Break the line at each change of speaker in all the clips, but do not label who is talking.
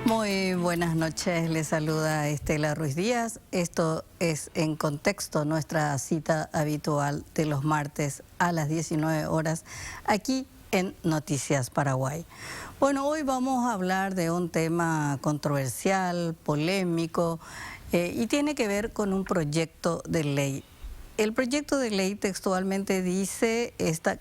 Muy buenas noches, les saluda Estela Ruiz Díaz. Esto es En Contexto, nuestra cita habitual de los martes a las 19 horas, aquí en Noticias Paraguay. Bueno, hoy vamos a hablar de un tema controversial, polémico, y tiene que ver con un proyecto de ley. El proyecto de ley textualmente dice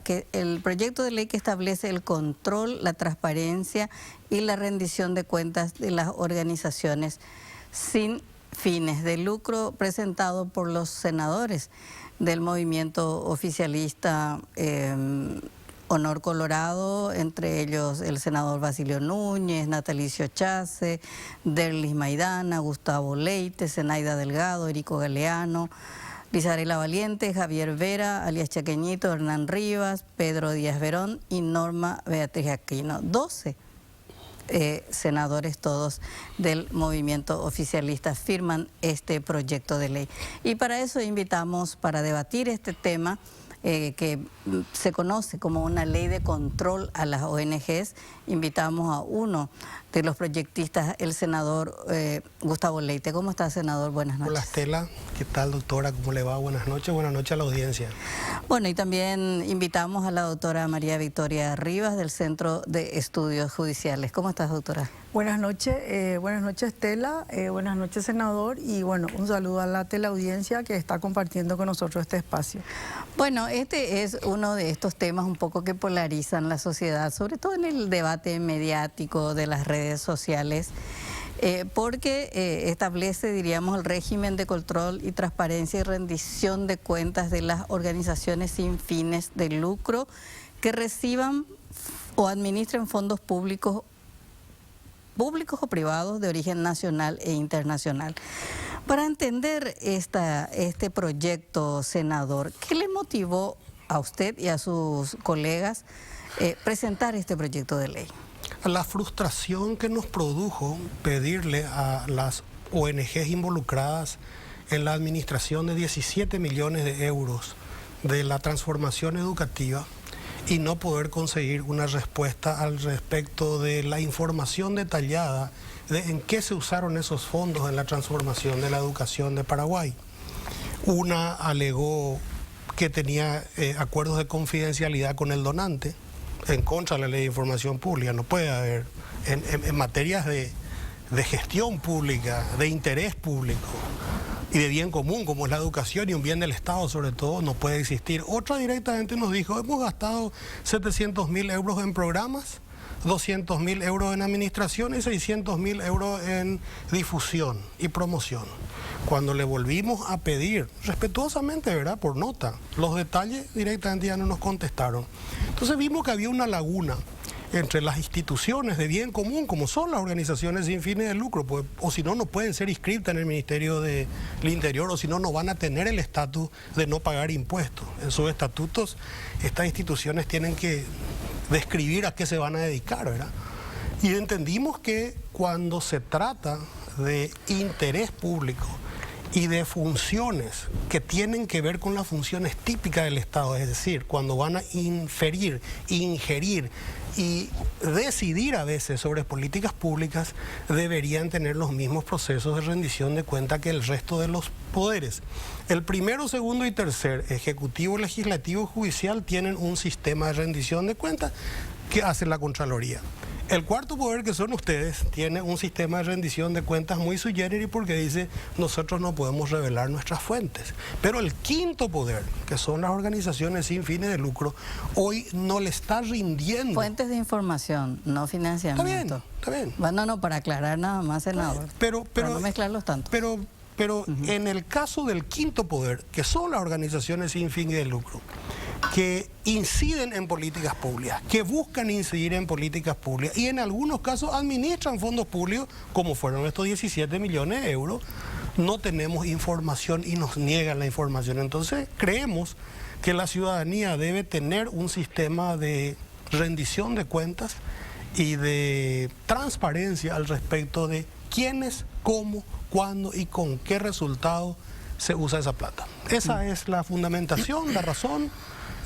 que el proyecto de ley que establece el control, la transparencia y la rendición de cuentas de las organizaciones sin fines de lucro, presentado por los senadores del movimiento oficialista Honor Colorado, entre ellos el senador Basilio Núñez, Natalicio Chase, Derlis Maidana, Gustavo Leite, Zenaida Delgado, Erico Galeano, Lizarela Valiente, Javier Vera, alias Chaqueñito, Hernán Rivas, Pedro Díaz Verón y Norma Beatriz Aquino. 12 senadores todos del movimiento oficialista firman este proyecto de ley. Y para eso invitamos, para debatir este tema, que se conoce como una ley de control a las ONGs, invitamos a uno de los proyectistas, el senador Gustavo Leite. ¿Cómo está, senador? Buenas noches.
Hola, Estela. ¿Qué tal, doctora? ¿Cómo le va? Buenas noches a la audiencia.
Bueno, y también invitamos a la doctora María Victoria Rivas del Centro de Estudios Judiciales. ¿Cómo estás, doctora?
Buenas noches, Estela, buenas noches, senador, y bueno, un saludo a la teleaudiencia que está compartiendo con nosotros este espacio.
Bueno, este es uno de estos temas un poco que polarizan la sociedad, sobre todo en el debate mediático de las redes sociales, porque establece, diríamos, el régimen de control y transparencia y rendición de cuentas de las organizaciones sin fines de lucro que reciban o administren fondos públicos o privados de origen nacional e internacional. Para entender este proyecto, senador, ¿qué le motivó a usted y a sus colegas presentar este proyecto de ley?
La frustración que nos produjo pedirle a las ONGs involucradas en la administración de 17 millones de euros de la transformación educativa y no poder conseguir una respuesta al respecto de la información detallada de en qué se usaron esos fondos en la transformación de la educación de Paraguay. Una alegó que tenía acuerdos de confidencialidad con el donante, en contra de la ley de información pública. No puede haber, en materias de gestión pública, de interés público y de bien común, como es la educación y un bien del Estado sobre todo, no puede existir. Otra directamente nos dijo, hemos gastado 700.000 euros en programas, 200.000 euros en administración y 600.000 euros en difusión y promoción. Cuando le volvimos a pedir, respetuosamente, ¿verdad?, por nota, los detalles, directamente ya no nos contestaron. Entonces vimos que había una laguna entre las instituciones de bien común, como son las organizaciones sin fines de lucro, pues, o si no, no pueden ser inscritas en el Ministerio del Interior, o si no, no van a tener el estatus de no pagar impuestos. En sus estatutos, estas instituciones tienen que describir a qué se van a dedicar, ¿verdad? Y entendimos que cuando se trata de interés público y de funciones que tienen que ver con las funciones típicas del Estado, es decir, cuando van a inferir, ingerir y decidir a veces sobre políticas públicas, deberían tener los mismos procesos de rendición de cuenta que el resto de los poderes. El primero, segundo y tercer, ejecutivo, legislativo, judicial, tienen un sistema de rendición de cuentas que hace la Contraloría. El cuarto poder, que son ustedes, tiene un sistema de rendición de cuentas muy sui generis porque dice, nosotros no podemos revelar nuestras fuentes. Pero el quinto poder, que son las organizaciones sin fines de lucro, hoy no le está rindiendo.
Fuentes de información, no financiamiento.
Está bien.
Bueno, no, para aclarar nada más, senador.
Pero
no mezclarlos tanto.
Pero en el caso del quinto poder, que son las organizaciones sin fines de lucro, que inciden en políticas públicas, que buscan incidir en políticas públicas y en algunos casos administran fondos públicos, como fueron estos 17 millones de euros, no tenemos información y nos niegan la información. Entonces creemos que la ciudadanía debe tener un sistema de rendición de cuentas y de transparencia al respecto de quiénes, cómo, cuándo y con qué resultado se usa esa plata. Esa es la fundamentación, la razón.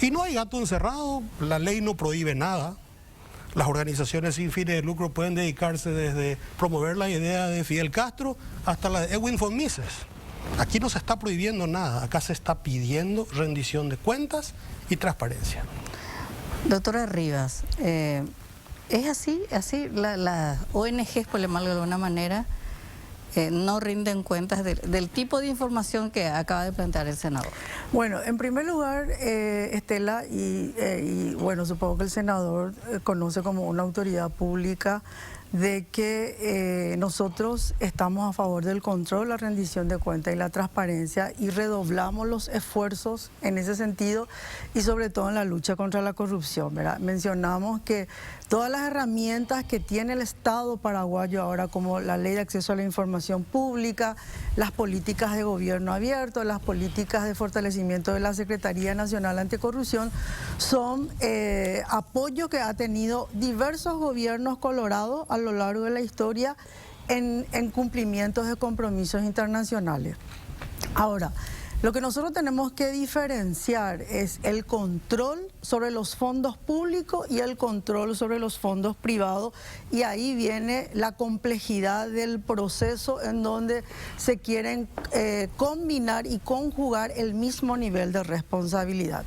Y no hay gato encerrado, la ley no prohíbe nada. Las organizaciones sin fines de lucro pueden dedicarse desde promover la idea de Fidel Castro hasta la de Erwin von Mises. Aquí no se está prohibiendo nada, acá se está pidiendo rendición de cuentas y transparencia.
Doctora Rivas, ¿es así las ONGs, por llamarlo de alguna manera, no rinden cuentas del tipo de información que acaba de plantear el senador?
Bueno, en primer lugar, Estela, bueno, supongo que el senador conoce como una autoridad pública de que nosotros estamos a favor del control, la rendición de cuentas y la transparencia, y redoblamos los esfuerzos en ese sentido y sobre todo en la lucha contra la corrupción, ¿verdad? Mencionamos que todas las herramientas que tiene el Estado paraguayo ahora, como la Ley de Acceso a la Información Pública, las políticas de gobierno abierto, las políticas de fortalecimiento de la Secretaría Nacional Anticorrupción, son apoyo que ha tenido diversos gobiernos colorados a lo largo de la historia en cumplimientos de compromisos internacionales. Ahora, lo que nosotros tenemos que diferenciar es el control sobre los fondos públicos y el control sobre los fondos privados, y ahí viene la complejidad del proceso en donde se quieren combinar y conjugar el mismo nivel de responsabilidad.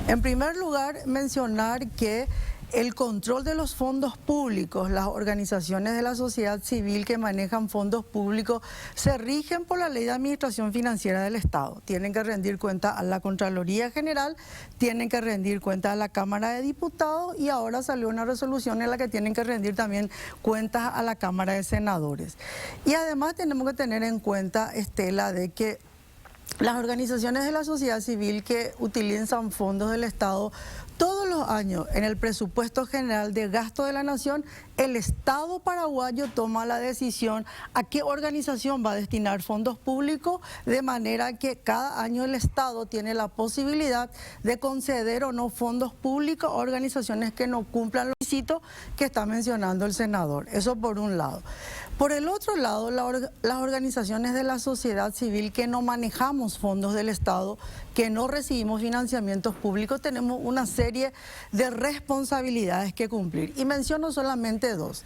En primer lugar, mencionar que el control de los fondos públicos, las organizaciones de la sociedad civil que manejan fondos públicos, se rigen por la Ley de Administración Financiera del Estado. Tienen que rendir cuenta a la Contraloría General, tienen que rendir cuenta a la Cámara de Diputados, y ahora salió una resolución en la que tienen que rendir también cuentas a la Cámara de Senadores. Y además tenemos que tener en cuenta, Estela, de que las organizaciones de la sociedad civil que utilizan fondos del Estado, todos los años en el presupuesto general de gasto de la Nación, el Estado paraguayo toma la decisión a qué organización va a destinar fondos públicos, de manera que cada año el Estado tiene la posibilidad de conceder o no fondos públicos a organizaciones que no cumplan los requisitos que está mencionando el senador. Eso por un lado. Por el otro lado, las organizaciones de la sociedad civil que no manejamos fondos del Estado, que no recibimos financiamientos públicos, tenemos una serie de responsabilidades que cumplir. Y menciono solamente dos.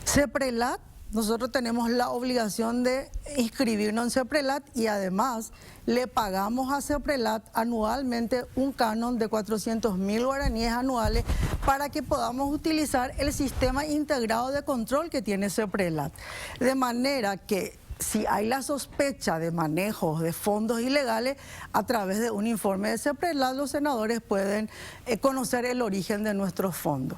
CEPRELAT, nosotros tenemos la obligación de inscribirnos en CEPRELAT, y además le pagamos a CEPRELAT anualmente un canon de 400.000 guaraníes anuales para que podamos utilizar el sistema integrado de control que tiene CEPRELAT. De manera que si hay la sospecha de manejos de fondos ilegales, a través de un informe de CEPRELAT, los senadores pueden conocer el origen de nuestros fondos.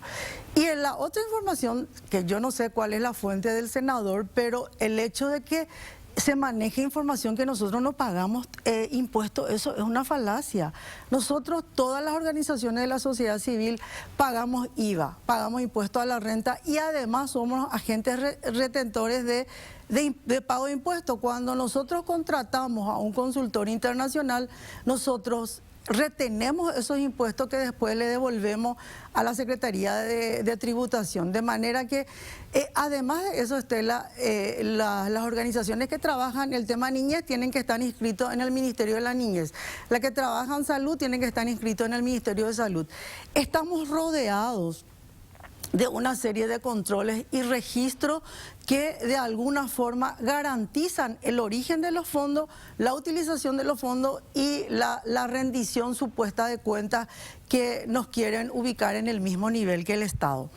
Y en la otra información, que yo no sé cuál es la fuente del senador, pero el hecho de que se maneje información que nosotros no pagamos impuestos, eso es una falacia. Nosotros, todas las organizaciones de la sociedad civil, pagamos IVA, pagamos impuestos a la renta, y además somos agentes retentores de pago de impuestos. Cuando nosotros contratamos a un consultor internacional, nosotros retenemos esos impuestos que después le devolvemos a la Secretaría de Tributación. De manera que, además de eso, Estela, las organizaciones que trabajan el tema niñez tienen que estar inscritos en el Ministerio de la Niñez. Las que trabajan salud tienen que estar inscritos en el Ministerio de Salud. Estamos rodeados de una serie de controles y registros que de alguna forma garantizan el origen de los fondos, la utilización de los fondos y la rendición supuesta de cuentas, que nos quieren ubicar en el mismo nivel que el Estado.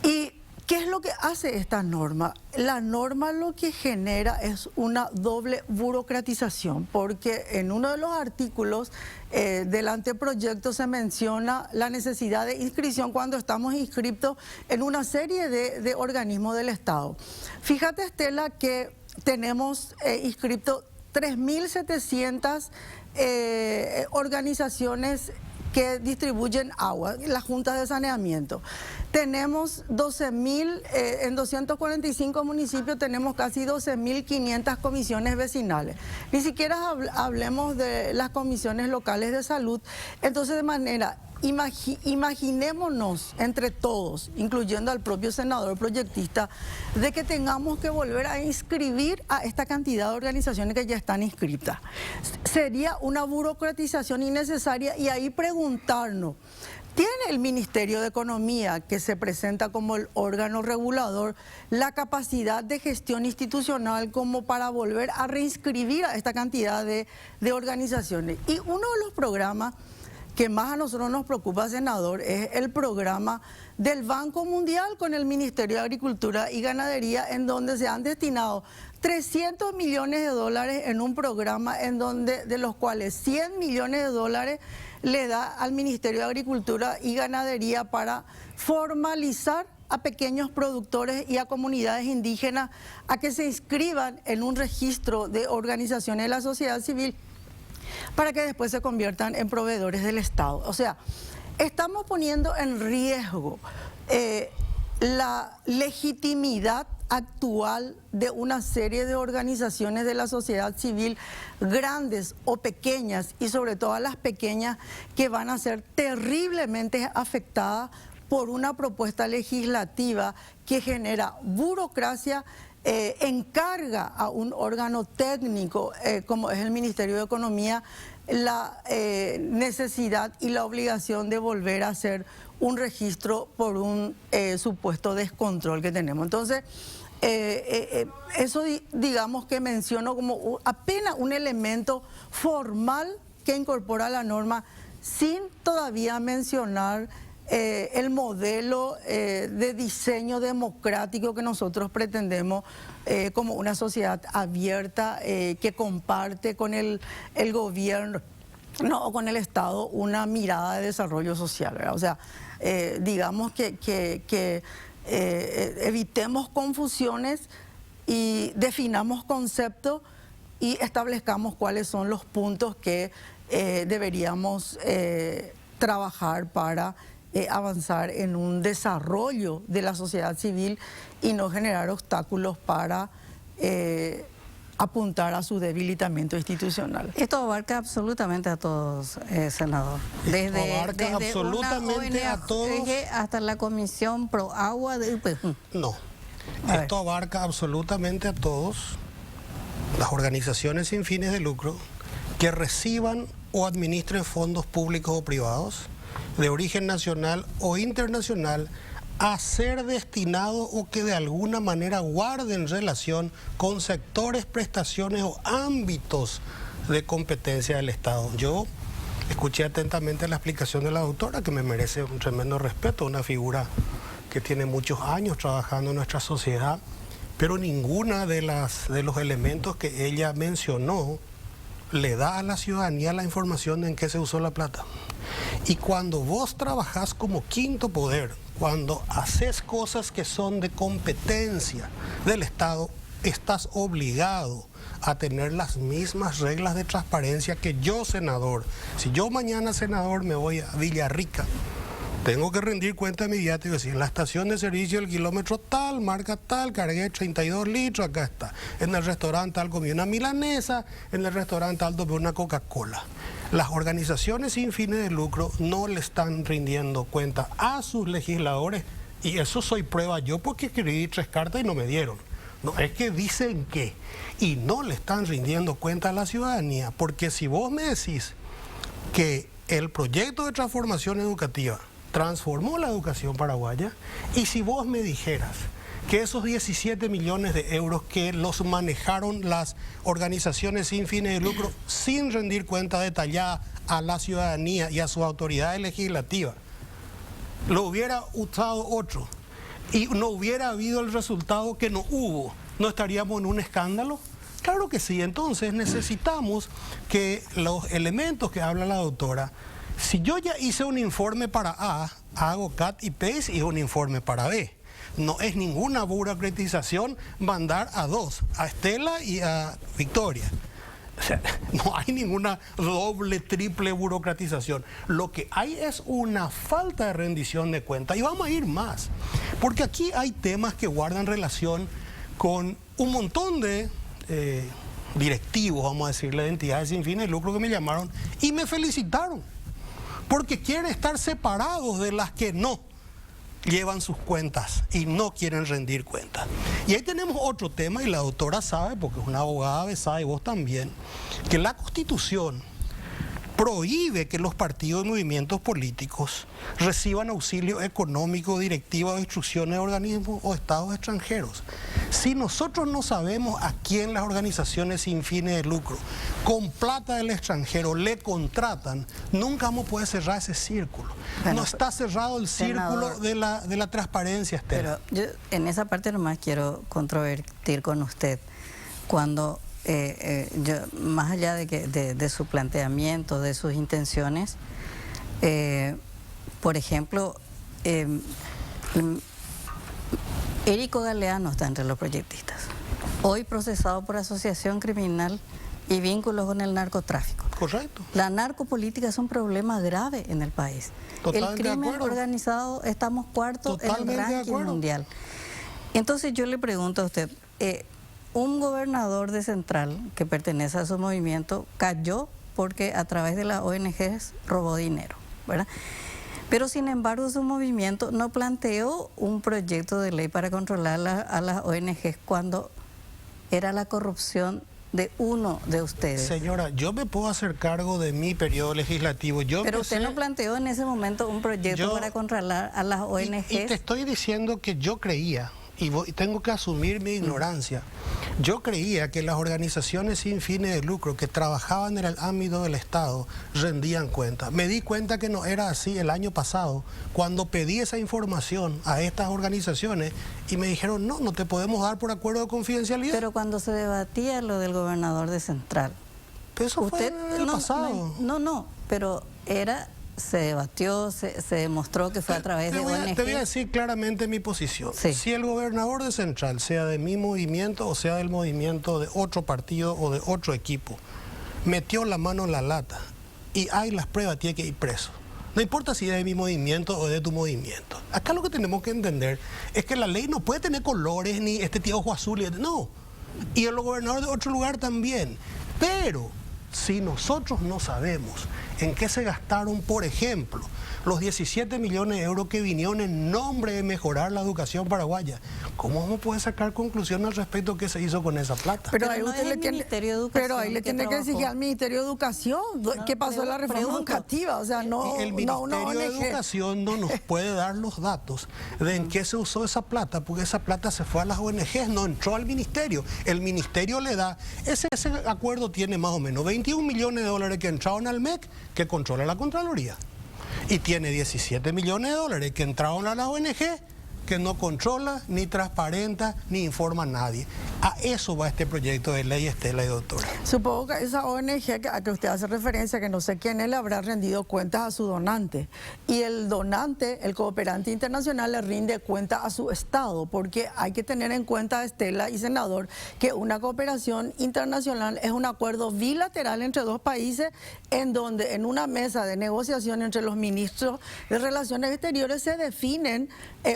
¿Y qué es lo que hace esta norma? La norma lo que genera es una doble burocratización, porque en uno de los artículos del anteproyecto se menciona la necesidad de inscripción cuando estamos inscritos en una serie de organismos del Estado. Fíjate, Estela, que tenemos inscritos 3.700 organizaciones que distribuyen agua, las juntas de saneamiento. Tenemos 12.000, en 245 municipios tenemos casi 12.500 comisiones vecinales. Ni siquiera hablemos de las comisiones locales de salud. Entonces, de manera, imaginémonos entre todos, incluyendo al propio senador proyectista, de que tengamos que volver a inscribir a esta cantidad de organizaciones que ya están inscritas. Sería una burocratización innecesaria y ahí preguntarnos, ¿tiene el Ministerio de Economía, que se presenta como el órgano regulador, la capacidad de gestión institucional como para volver a reinscribir a esta cantidad de organizaciones? Y uno de los programas que más a nosotros nos preocupa, senador, es el programa del Banco Mundial con el Ministerio de Agricultura y Ganadería, en donde se han destinado 300 millones de dólares en un programa en donde, de los cuales 100 millones de dólares le da al Ministerio de Agricultura y Ganadería para formalizar a pequeños productores y a comunidades indígenas a que se inscriban en un registro de organizaciones de la sociedad civil para que después se conviertan en proveedores del Estado. O sea, estamos poniendo en riesgo la legitimidad actual de una serie de organizaciones de la sociedad civil, grandes o pequeñas, y sobre todo las pequeñas, que van a ser terriblemente afectadas por una propuesta legislativa que genera burocracia, encarga a un órgano técnico como es el Ministerio de Economía la necesidad y la obligación de volver a hacer un registro por un supuesto descontrol que tenemos. Entonces, eso digamos que menciono como apenas un elemento formal que incorpora la norma, sin todavía mencionar el modelo de diseño democrático que nosotros pretendemos como una sociedad abierta que comparte con el gobierno, no, con el Estado, una mirada de desarrollo social, ¿verdad? O sea, digamos que evitemos confusiones y definamos conceptos y establezcamos cuáles son los puntos que deberíamos trabajar para avanzar en un desarrollo de la sociedad civil y no generar obstáculos para apuntar a su debilitamiento institucional.
Esto abarca absolutamente a todos, senador. Desde
absolutamente
una
a todos.
hasta la Comisión Pro Agua de UPJ.
No, esto abarca absolutamente a todos las organizaciones sin fines de lucro que reciban o administren fondos públicos o privados de origen nacional o internacional a ser destinados o que de alguna manera guarden relación con sectores, prestaciones o ámbitos de competencia del Estado. Yo escuché atentamente la explicación de la doctora, que me merece un tremendo respeto, una figura que tiene muchos años trabajando en nuestra sociedad, pero ninguna de los elementos que ella mencionó le da a la ciudadanía la información de en qué se usó la plata. Y cuando vos trabajás como quinto poder, cuando haces cosas que son de competencia del Estado, estás obligado a tener las mismas reglas de transparencia que yo, senador. Si yo mañana, senador, me voy a Villarrica, tengo que rendir cuenta inmediata y decir, en la estación de servicio del kilómetro tal, marca tal, cargué 32 litros, acá está. En el restaurante tal comí una milanesa, en el restaurante tal tomé una Coca-Cola. Las organizaciones sin fines de lucro no le están rindiendo cuenta a sus legisladores, y eso soy prueba yo porque escribí 3 cartas y no me dieron. No, es que dicen que, y no le están rindiendo cuenta a la ciudadanía, porque si vos me decís que el proyecto de transformación educativa transformó la educación paraguaya, y si vos me dijeras que esos 17 millones de euros que los manejaron las organizaciones sin fines de lucro sin rendir cuenta detallada a la ciudadanía y a sus autoridades legislativas, lo hubiera usado otro y no hubiera habido el resultado que no hubo, ¿no estaríamos en un escándalo? Claro que sí. Entonces necesitamos que los elementos que habla la doctora, si yo ya hice un informe para A, hago cut y paste y un informe para B. No es ninguna burocratización mandar a 2, a Estela y a Victoria. O sea, no hay ninguna doble, triple burocratización. Lo que hay es una falta de rendición de cuentas. Y vamos a ir más, porque aquí hay temas que guardan relación con un montón de directivos, vamos a decirle, de entidades sin fines de lucro que me llamaron y me felicitaron. porque quieren estar separados de las que no llevan sus cuentas y no quieren rendir cuentas. Y ahí tenemos otro tema, y la doctora sabe, porque es una abogada besada y vos también, que la Constitución prohíbe que los partidos y movimientos políticos reciban auxilio económico, directiva o instrucciones de organismos o estados extranjeros. Si nosotros no sabemos a quién las organizaciones sin fines de lucro, con plata del extranjero, le contratan, nunca vamos a poder cerrar ese círculo.
Bueno,
no está cerrado el círculo
senador,
de la transparencia, Estela.
Pero yo en esa parte nomás quiero controvertir con usted. Cuando yo, más allá de su planteamiento, de sus intenciones, por ejemplo, Érico Galeano está entre los proyectistas, hoy procesado por asociación criminal y vínculos con el narcotráfico.
Correcto.
La narcopolítica es un problema grave en el país.
Totalmente
el crimen
de acuerdo.
Organizado, estamos cuarto en el ranking mundial. Entonces yo le pregunto a usted, un gobernador de Central que pertenece a su movimiento cayó porque a través de las ONGs robó dinero, ¿verdad? Pero sin embargo su movimiento no planteó un proyecto de ley para controlar a las ONGs cuando era la corrupción de uno de ustedes.
Señora, yo me puedo hacer cargo de mi periodo legislativo. Pero
usted no planteó en ese momento un proyecto para controlar a las ONGs.
Y te estoy diciendo que yo creía, y tengo que asumir mi ignorancia, yo creía que las organizaciones sin fines de lucro que trabajaban en el ámbito del Estado rendían cuentas. Me di cuenta que no era así el año pasado, cuando pedí esa información a estas organizaciones y me dijeron, no te podemos dar por acuerdo de confidencialidad.
Pero cuando se debatía lo del gobernador de Central,
pero eso
usted,
fue el pasado.
Pero se debatió, se demostró que fue a través de ONG.
Te voy a decir claramente mi posición.
Sí.
Si el gobernador de Central, sea de mi movimiento o sea del movimiento de otro partido o de otro equipo, metió la mano en la lata y hay las pruebas, tiene que ir preso. No importa si es de mi movimiento o de tu movimiento. Acá lo que tenemos que entender es que la ley no puede tener colores ni este tío ojo azul. No. Y el gobernador de otro lugar también. Pero si nosotros no sabemos en qué se gastaron, por ejemplo, los 17 millones de euros que vinieron en nombre de mejorar la educación paraguaya, ¿cómo vamos a poder sacar conclusiones al respecto de qué se hizo con esa plata?
Pero ahí usted le tiene, pero ahí le tiene que exigir al Ministerio de Educación qué pasó en la reforma educativa. O sea,
el Ministerio de Educación no nos puede dar los datos de en qué se usó esa plata, porque esa plata se fue a las ONGs, no entró al Ministerio. El Ministerio le da, ese acuerdo tiene más o menos 21 millones de dólares que entraron al MEC, que controla la Contraloría. Y tiene 17 millones de dólares que entraron a la ONG, que no controla, ni transparenta, ni informa a nadie. A eso va este proyecto de ley, Estela y doctora.
Supongo que esa ONG a que usted hace referencia, que no sé quién es, le habrá rendido cuentas a su donante. Y el donante, el cooperante internacional, le rinde cuenta a su Estado, porque hay que tener en cuenta, Estela y senador, que una cooperación internacional es un acuerdo bilateral entre dos países, en donde en una mesa de negociación entre los ministros de Relaciones Exteriores se definen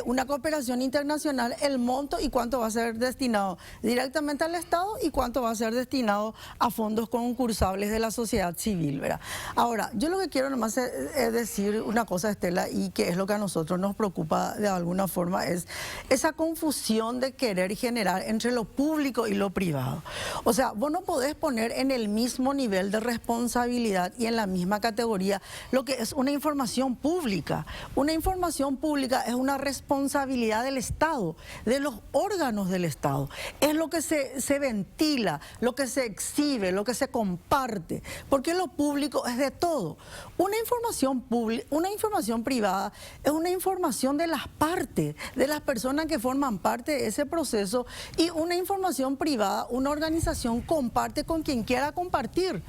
una cooperación internacional, el monto y cuánto va a ser destinado directamente al Estado y cuánto va a ser destinado a fondos concursables de la sociedad civil, ¿verdad? Ahora, yo lo que quiero nomás es decir una cosa, Estela, y que es lo que a nosotros nos preocupa de alguna forma, es esa confusión de querer generar entre lo público y lo privado. O sea, vos no podés poner en el mismo nivel de responsabilidad y en la misma categoría lo que es una información pública. Una información pública es una responsabilidad del Estado, de los órganos del Estado. Es lo que se ventila, lo que se exhibe, lo que se comparte, porque lo público es de todo. Una información pública, una información privada es una información de las partes, de las personas que forman parte de ese proceso, y una información privada, una organización comparte con quien quiera compartir.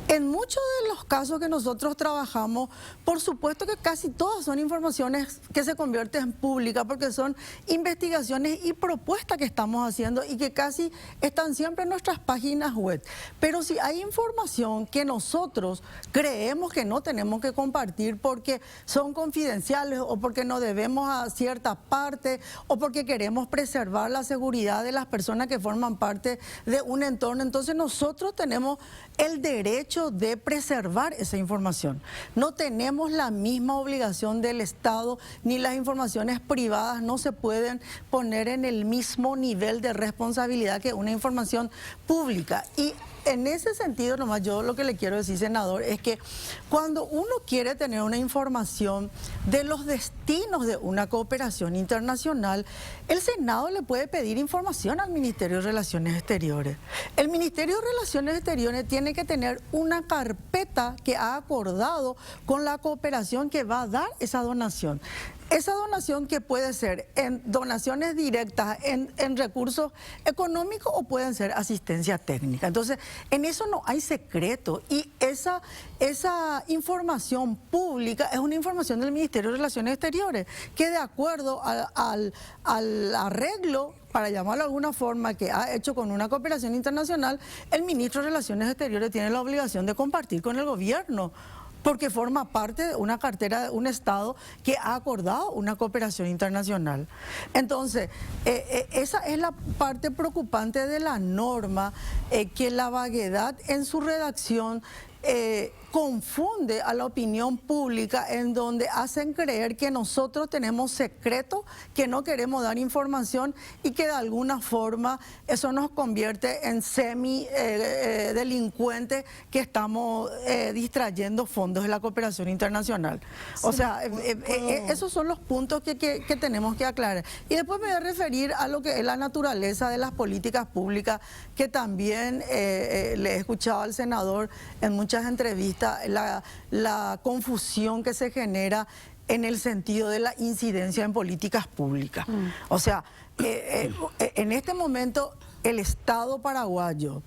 En muchos de los casos que nosotros trabajamos, por supuesto que casi todas son informaciones que se convierten en públicas, porque son investigaciones y propuestas que estamos haciendo y que casi están siempre en nuestras páginas web. Pero si hay información que nosotros creemos que no tenemos que compartir porque son confidenciales o porque no debemos a cierta parte o porque queremos preservar la seguridad de las personas que forman parte de un entorno, entonces nosotros tenemos el derecho derecho de preservar esa información. No tenemos la misma obligación del Estado, ni las informaciones privadas no se pueden poner en el mismo nivel de responsabilidad que una información pública. Y en ese sentido, nomás yo lo que le quiero decir, senador, es que cuando uno quiere tener una información de los destinos de una cooperación internacional, el Senado le puede pedir información al Ministerio de Relaciones Exteriores. El Ministerio de Relaciones Exteriores tiene que tener una carpeta que ha acordado con la cooperación que va a dar esa donación. Esa donación que puede ser en donaciones directas, en recursos económicos o pueden ser asistencia técnica. Entonces, en eso no hay secreto y esa información pública es una información del Ministerio de Relaciones Exteriores que de acuerdo al arreglo, para llamarlo de alguna forma, que ha hecho con una cooperación internacional, el ministro de Relaciones Exteriores tiene la obligación de compartir con el gobierno, porque forma parte de una cartera de un Estado que ha acordado una cooperación internacional. Entonces, esa es la parte preocupante de la norma, que la vaguedad en su redacción confunde a la opinión pública, en donde hacen creer que nosotros tenemos secretos, que no queremos dar información y que de alguna forma eso nos convierte en semi-delincuentes que estamos distrayendo fondos de la cooperación internacional. O sea, esos son los puntos que tenemos que aclarar. Y después me voy a referir a lo que es la naturaleza de las políticas públicas, que también le he escuchado al senador en muchas entrevistas, la confusión que se genera en el sentido de la incidencia en políticas públicas. O sea, en este momento el Estado paraguayo,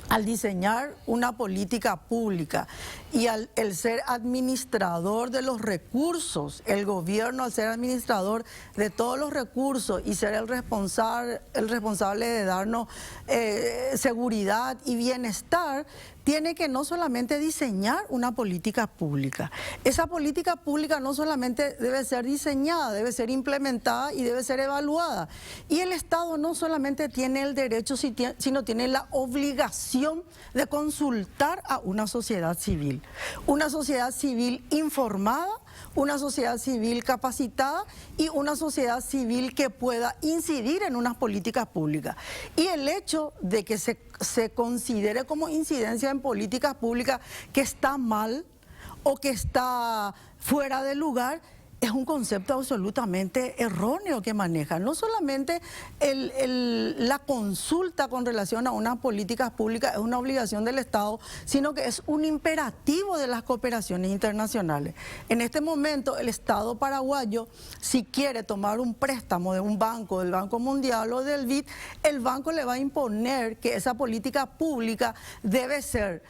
al diseñar una política pública y el ser administrador de los recursos, el gobierno al ser administrador de todos los recursos y ser el responsable de darnos seguridad y bienestar, tiene que no solamente diseñar una política pública. Esa política pública no solamente debe ser diseñada, debe ser implementada y debe ser evaluada. Y el Estado no solamente tiene el derecho, sino tiene la obligación de consultar a una sociedad civil. Una sociedad civil informada, una sociedad civil capacitada y una sociedad civil que pueda incidir en unas políticas públicas. Y el hecho de que se considere como incidencia en políticas públicas que está mal o que está fuera de lugar, es un concepto absolutamente erróneo que maneja. No solamente la consulta con relación a unas políticas públicas es una obligación del Estado, sino que es un imperativo de las cooperaciones internacionales. En este momento, el Estado paraguayo, si quiere tomar un préstamo de un banco, del Banco Mundial o del BID, el banco le va a imponer que esa política pública debe ser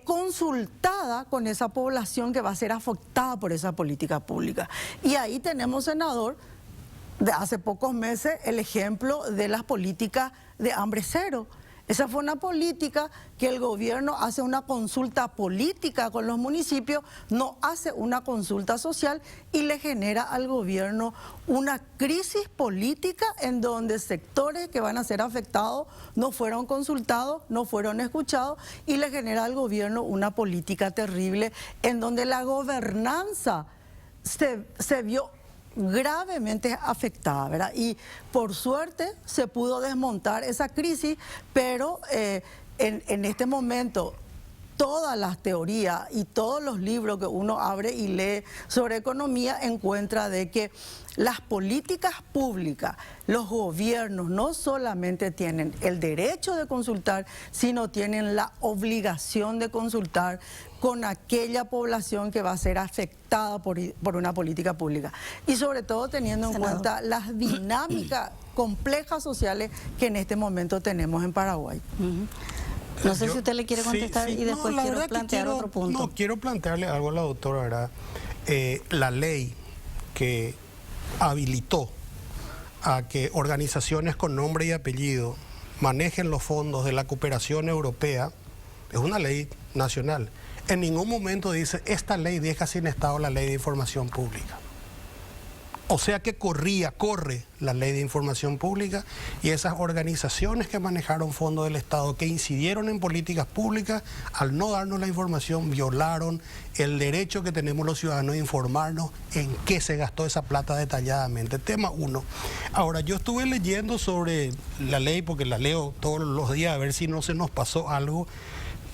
consultada con esa población que va a ser afectada por esa política pública. Y ahí tenemos, senador, de hace pocos meses, el ejemplo de las políticas de hambre cero. Esa fue una política que el gobierno hace una consulta política con los municipios, no hace una consulta social y le genera al gobierno una crisis política en donde sectores que van a ser afectados no fueron consultados, no fueron escuchados y le genera al gobierno una política terrible en donde la gobernanza se vio gravemente afectada, ¿verdad? Y por suerte se pudo desmontar esa crisis, pero en este momento todas las teorías y todos los libros que uno abre y lee sobre economía encuentra de que las políticas públicas, los gobiernos no solamente tienen el derecho de consultar, sino tienen la obligación de consultar con aquella población que va a ser afectada por una política pública. Y sobre todo teniendo en cuenta las dinámicas complejas sociales que en este momento tenemos en Paraguay.
No sé si usted le quiere contestar y después quiero plantear otro punto.
No, quiero plantearle algo a la doctora, ¿verdad? La ley que habilitó a que organizaciones con nombre y apellido manejen los fondos de la cooperación europea es una ley nacional. En ningún momento dice, esta ley deja sin estado la ley de información pública. O sea que corre la ley de información pública, y esas organizaciones que manejaron fondos del Estado, que incidieron en políticas públicas, al no darnos la información, violaron el derecho que tenemos los ciudadanos de informarnos en qué se gastó esa plata detalladamente. Tema 1. Ahora, yo estuve leyendo sobre la ley, porque la leo todos los días a ver si no se nos pasó algo,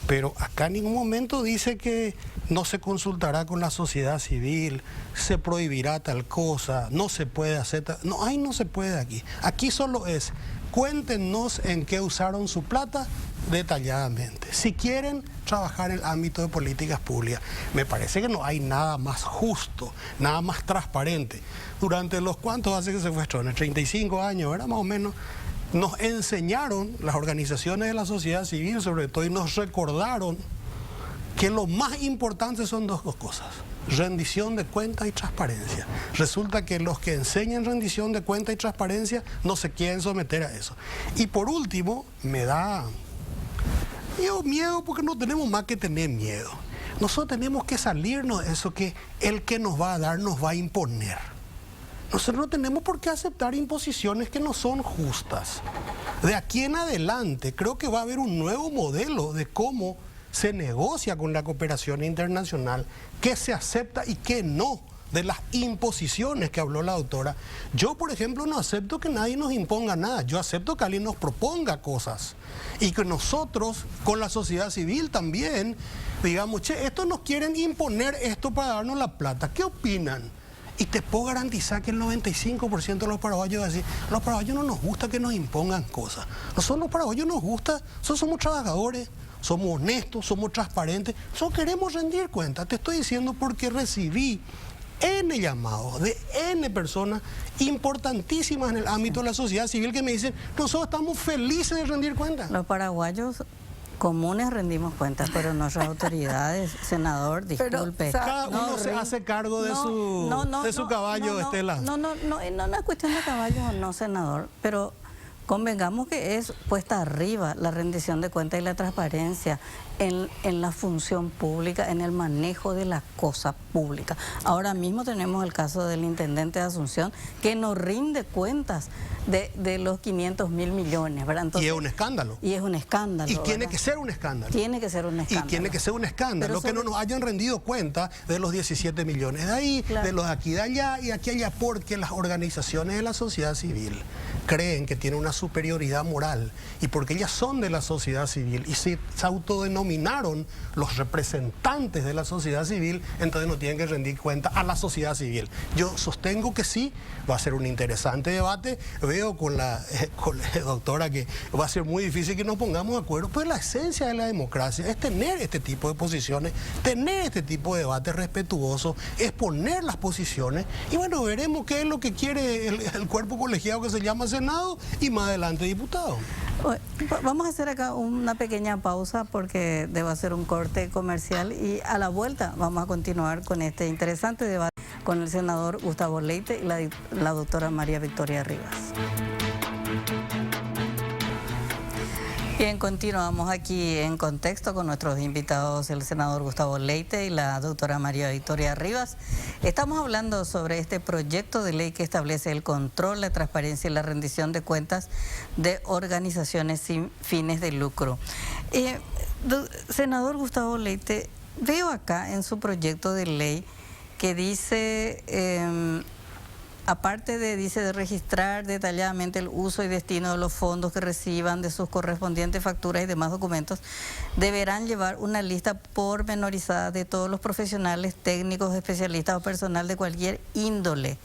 pero acá en ningún momento dice que no se consultará con la sociedad civil, se prohibirá tal cosa, no se puede hacer tal... No, ahí no se puede aquí. Aquí solo es, cuéntenos en qué usaron su plata detalladamente. Si quieren trabajar en el ámbito de políticas públicas, me parece que no hay nada más justo, nada más transparente. Durante los cuantos hace que se fue esto, en 35 años, ¿verdad? Más o menos. Nos enseñaron las organizaciones de la sociedad civil, sobre todo, y nos recordaron que lo más importante son dos cosas: rendición de cuentas y transparencia. Resulta que los que enseñan rendición de cuentas y transparencia no se quieren someter a eso. Y por último, me da miedo, porque no tenemos más que tener miedo. Nosotros tenemos que salirnos de eso, que el que nos va a dar nos va a imponer. Nosotros no tenemos por qué aceptar imposiciones que no son justas. De aquí en adelante creo que va a haber un nuevo modelo de cómo se negocia con la cooperación internacional, qué se acepta y qué no, de las imposiciones que habló la doctora. Yo, por ejemplo, no acepto que nadie nos imponga nada. Yo acepto que alguien nos proponga cosas, y que nosotros, con la sociedad civil también, digamos, che, estos nos quieren imponer esto para darnos la plata. ¿Qué opinan? Y te puedo garantizar que el 95% de los paraguayos va a decir: los paraguayos no nos gusta que nos impongan cosas. Nosotros los paraguayos nos gusta, nosotros somos trabajadores, somos honestos, somos transparentes, nosotros queremos rendir cuentas. Te estoy diciendo porque recibí N llamados de N personas importantísimas en el ámbito de la sociedad civil que me dicen: nosotros estamos felices de rendir cuentas.
Los paraguayos comunes rendimos cuentas, pero nuestras autoridades, senador, disculpe.
Pero,
cada uno se hace cargo de su caballo, Estela.
No es cuestión de caballos o no, senador, pero convengamos que es puesta arriba la rendición de cuentas y la transparencia en la función pública, en el manejo de las cosas públicas. Ahora mismo tenemos el caso del intendente de Asunción, que nos rinde cuentas de los 500.000 millones, ¿verdad? Entonces,
y es un escándalo.
Y es un escándalo.
Y tiene
¿verdad?
que ser un escándalo.
Tiene que ser un escándalo.
Y tiene que ser un escándalo que no nos hayan rendido cuenta de los 17 millones de ahí, claro, de los de aquí de allá y aquí allá, porque las organizaciones de la sociedad civil creen que tienen una superioridad moral, y porque ellas son de la sociedad civil y se autodenominaron los representantes de la sociedad civil, entonces no tienen que rendir cuenta a la sociedad civil. Yo sostengo que sí, va a ser un interesante debate. Veo con la doctora que va a ser muy difícil que nos pongamos de acuerdo, pues la esencia de la democracia es tener este tipo de posiciones, tener este tipo de debates respetuosos, exponer las posiciones, y bueno, veremos qué es lo que quiere el cuerpo colegiado que se llama Senado, y más adelante diputado.
Vamos a hacer acá una pequeña pausa porque debo hacer un corte comercial, y a la vuelta vamos a continuar con este interesante debate con el senador Gustavo Leite y la doctora María Victoria Rivas. Bien, continuamos aquí en Contexto con nuestros invitados, el senador Gustavo Leite y la doctora María Victoria Rivas. Estamos hablando sobre este proyecto de ley que establece el control, la transparencia y la rendición de cuentas de organizaciones sin fines de lucro. Senador Gustavo Leite, veo acá en su proyecto de ley que dice... aparte de registrar detalladamente el uso y destino de los fondos que reciban, de sus correspondientes facturas y demás documentos, deberán llevar una lista pormenorizada de todos los profesionales, técnicos, especialistas o personal de cualquier índole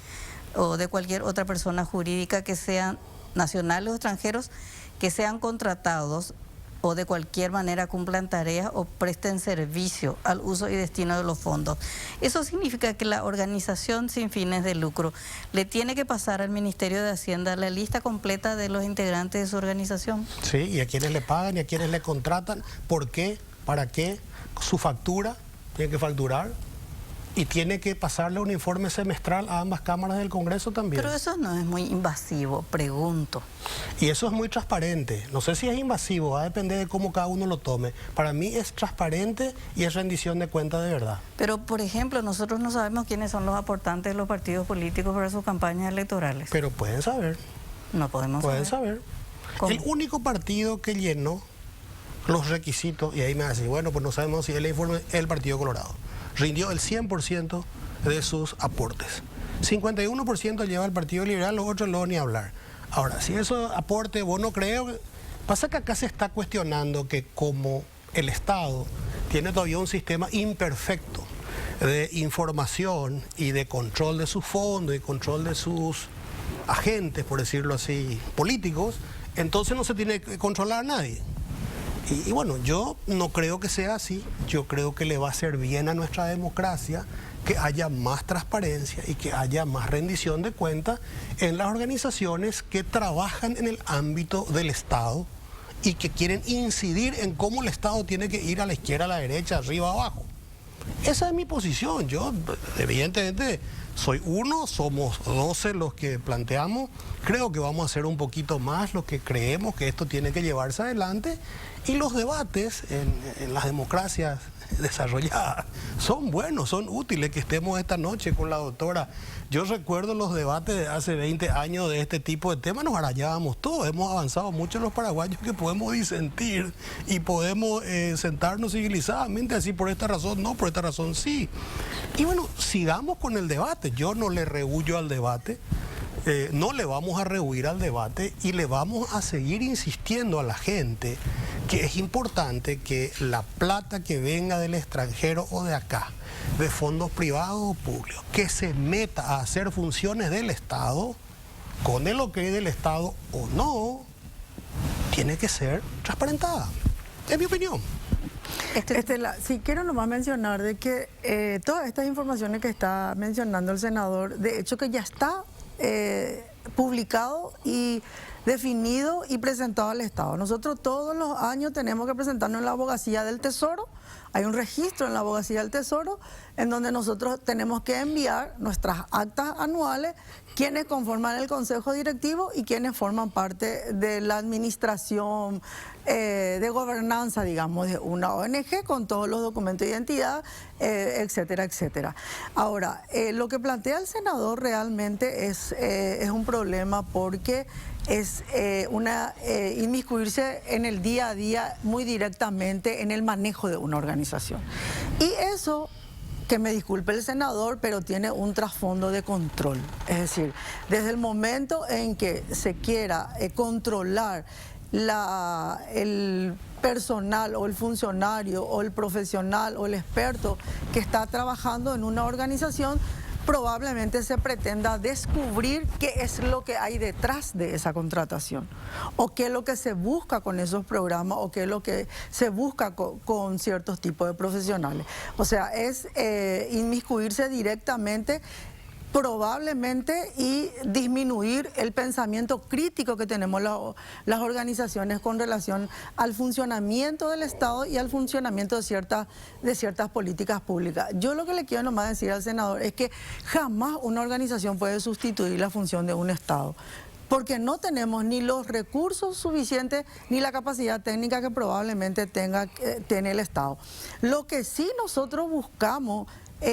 o de cualquier otra persona jurídica, que sean nacionales o extranjeros, que sean contratados o de cualquier manera cumplan tareas o presten servicio al uso y destino de los fondos. Eso significa que la organización sin fines de lucro le tiene que pasar al Ministerio de Hacienda la lista completa de los integrantes de su organización.
Sí, y a quienes le pagan y a quienes le contratan, ¿por qué? ¿Para qué? Su factura, tiene que facturar. y tiene que pasarle un informe semestral a ambas cámaras del Congreso también.
Pero eso no es muy invasivo, pregunto.
Y eso es muy transparente. No sé si es invasivo, va a depender de cómo cada uno lo tome. Para mí es transparente y es rendición de cuentas de verdad.
Pero, por ejemplo, nosotros no sabemos quiénes son los aportantes de los partidos políticos para sus campañas electorales.
Pero pueden saber.
No podemos
Pueden
saber.
saber.
¿Cómo?
El único partido que llenó los requisitos, y ahí me hace, bueno, pues no sabemos si el informe es el Partido Colorado. Rindió el 100% de sus aportes. 51% lleva el Partido Liberal, los otros luego ni hablar. Ahora, si eso aporte, vos no creo... Pasa que acá se está cuestionando que como el Estado tiene todavía un sistema imperfecto de información y de control de sus fondos y control de sus agentes, por decirlo así, políticos, entonces no se tiene que controlar a nadie. Y bueno, yo no creo que sea así. Yo creo que le va a hacer bien a nuestra democracia que haya más transparencia y que haya más rendición de cuentas en las organizaciones que trabajan en el ámbito del Estado y que quieren incidir en cómo el Estado tiene que ir a la izquierda, a la derecha, arriba, abajo. Esa es mi posición. Yo, evidentemente, soy uno, somos 12 los que planteamos. Creo que vamos a hacer un poquito más los que creemos que esto tiene que llevarse adelante. Y los debates en las democracias desarrolladas son buenos, son útiles. Que estemos esta noche con la doctora. Yo recuerdo los debates de hace 20 años de este tipo de temas, nos arañábamos todos. Hemos avanzado mucho los paraguayos que podemos disentir y podemos sentarnos civilizadamente, así por esta razón no, por esta razón sí. Y bueno, sigamos con el debate. Yo no le rehuyo al debate. No le vamos a rehuir al debate y le vamos a seguir insistiendo a la gente que es importante que la plata que venga del extranjero o de acá, de fondos privados o públicos, que se meta a hacer funciones del Estado, con el ok del Estado o no, tiene que ser transparentada. Es mi opinión.
Sí, quiero nomás mencionar de que todas estas informaciones que está mencionando el senador, de hecho que ya está publicado y definido y presentado al Estado. Nosotros todos los años tenemos que presentarnos en la Abogacía del Tesoro. Hay un registro en la Abogacía del Tesoro en donde nosotros tenemos que enviar nuestras actas anuales, quienes conforman el Consejo Directivo y quienes forman parte de la administración de gobernanza, digamos, de una ONG con todos los documentos de identidad, etcétera, etcétera. Ahora, lo que plantea el senador realmente es un problema porque es inmiscuirse en el día a día muy directamente en el manejo de una organización. Y eso, que me disculpe el senador, pero tiene un trasfondo de control. Es decir, desde el momento en que se quiera controlar el personal o el funcionario o el profesional o el experto que está trabajando en una organización, probablemente se pretenda descubrir qué es lo que hay detrás de esa contratación, o qué es lo que se busca con esos programas, o qué es lo que se busca con ciertos tipos de profesionales. O sea, es inmiscuirse directamente, probablemente, y disminuir el pensamiento crítico que tenemos las organizaciones con relación al funcionamiento del Estado y al funcionamiento de ciertas políticas públicas. Yo lo que le quiero nomás decir al senador es que jamás una organización puede sustituir la función de un Estado, porque no tenemos ni los recursos suficientes ni la capacidad técnica que probablemente tiene el Estado. Lo que sí nosotros buscamos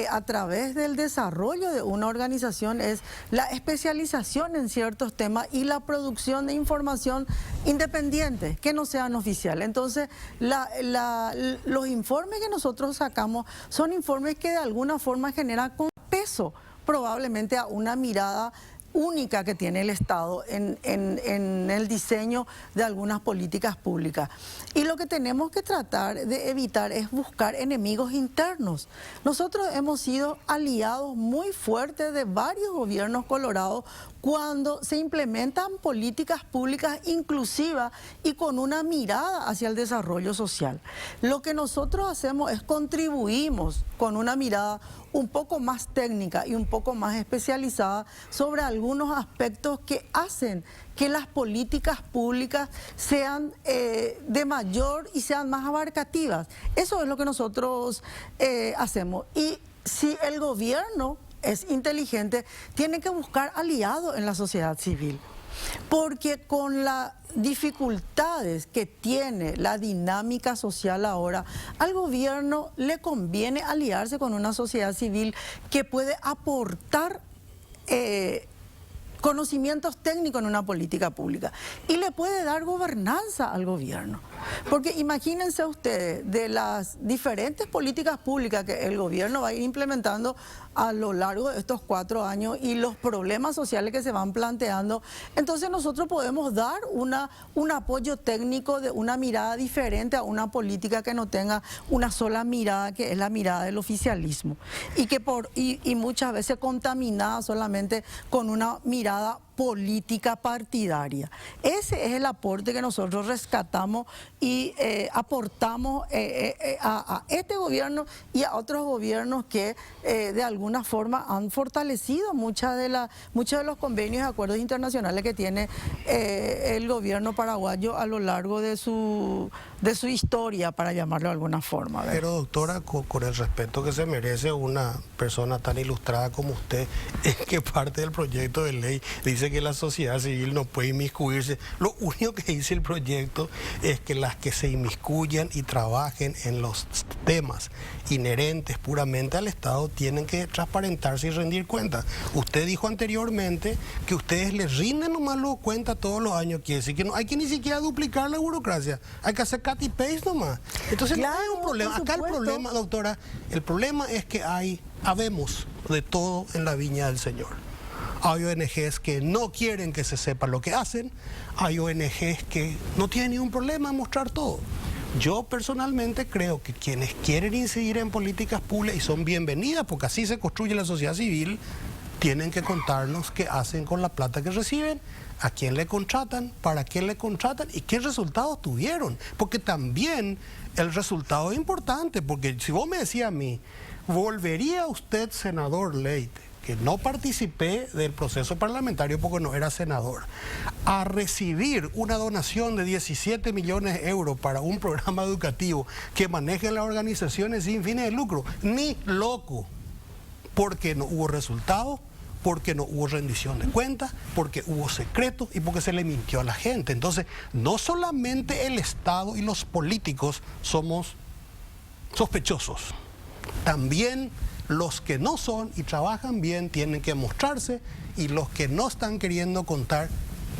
a través del desarrollo de una organización es la especialización en ciertos temas y la producción de información independiente, que no sean oficiales. Entonces, los informes que nosotros sacamos son informes que de alguna forma generan peso probablemente a una mirada única que tiene el Estado en el diseño de algunas políticas públicas. Y lo que tenemos que tratar de evitar es buscar enemigos internos. Nosotros hemos sido aliados muy fuertes de varios gobiernos colorados cuando se implementan políticas públicas inclusivas y con una mirada hacia el desarrollo social. Lo que nosotros hacemos es contribuimos con una mirada un poco más técnica y un poco más especializada sobre algunos aspectos que hacen que las políticas públicas sean de mayor y sean más abarcativas. Eso es lo que nosotros hacemos. Y si el gobierno es inteligente, tiene que buscar aliados en la sociedad civil. Porque con las dificultades que tiene la dinámica social ahora, al gobierno le conviene aliarse con una sociedad civil que puede aportar conocimientos técnicos en una política pública y le puede dar gobernanza al gobierno. Porque imagínense ustedes, de las diferentes políticas públicas que el gobierno va a ir implementando a lo largo de estos 4 años y los problemas sociales que se van planteando, entonces nosotros podemos dar un apoyo técnico de una mirada diferente a una política que no tenga una sola mirada, que es la mirada del oficialismo, y muchas veces contaminada solamente con una mirada política partidaria. Ese es el aporte que nosotros rescatamos y aportamos a este gobierno y a otros gobiernos que de alguna forma han fortalecido muchos de los convenios y acuerdos internacionales que tiene el gobierno paraguayo a lo largo de su historia, para llamarlo de alguna forma, ¿verdad?
Pero doctora, con el respeto que se merece una persona tan ilustrada como usted, ¿en qué parte del proyecto de ley dice que la sociedad civil no puede inmiscuirse? Lo único que dice el proyecto es que las que se inmiscuyan y trabajen en los temas inherentes puramente al Estado tienen que transparentarse y rendir cuentas. Usted dijo anteriormente que ustedes les rinden nomás las cuentas todos los años, quiere decir que no hay que ni siquiera duplicar la burocracia, hay que hacer cut y paste nomás. Entonces claro, no hay un problema. Acá el problema, doctora, el problema es que habemos de todo en la viña del Señor. Hay ONGs que no quieren que se sepa lo que hacen, hay ONGs que no tienen ningún problema en mostrar todo. Yo personalmente creo que quienes quieren incidir en políticas públicas y son bienvenidas, porque así se construye la sociedad civil, tienen que contarnos qué hacen con la plata que reciben, a quién le contratan, para qué le contratan y qué resultados tuvieron. Porque también el resultado es importante, porque si vos me decías a mí, ¿volvería usted, senador Leite, que no participé del proceso parlamentario porque no era senador, a recibir una donación de 17 millones de euros para un programa educativo que manejen las organizaciones sin fines de lucro? Ni loco, porque no hubo resultado, porque no hubo rendición de cuentas, porque hubo secretos y porque se le mintió a la gente. Entonces, no solamente el Estado y los políticos somos sospechosos, también los que no son y trabajan bien tienen que mostrarse, y los que no están queriendo contar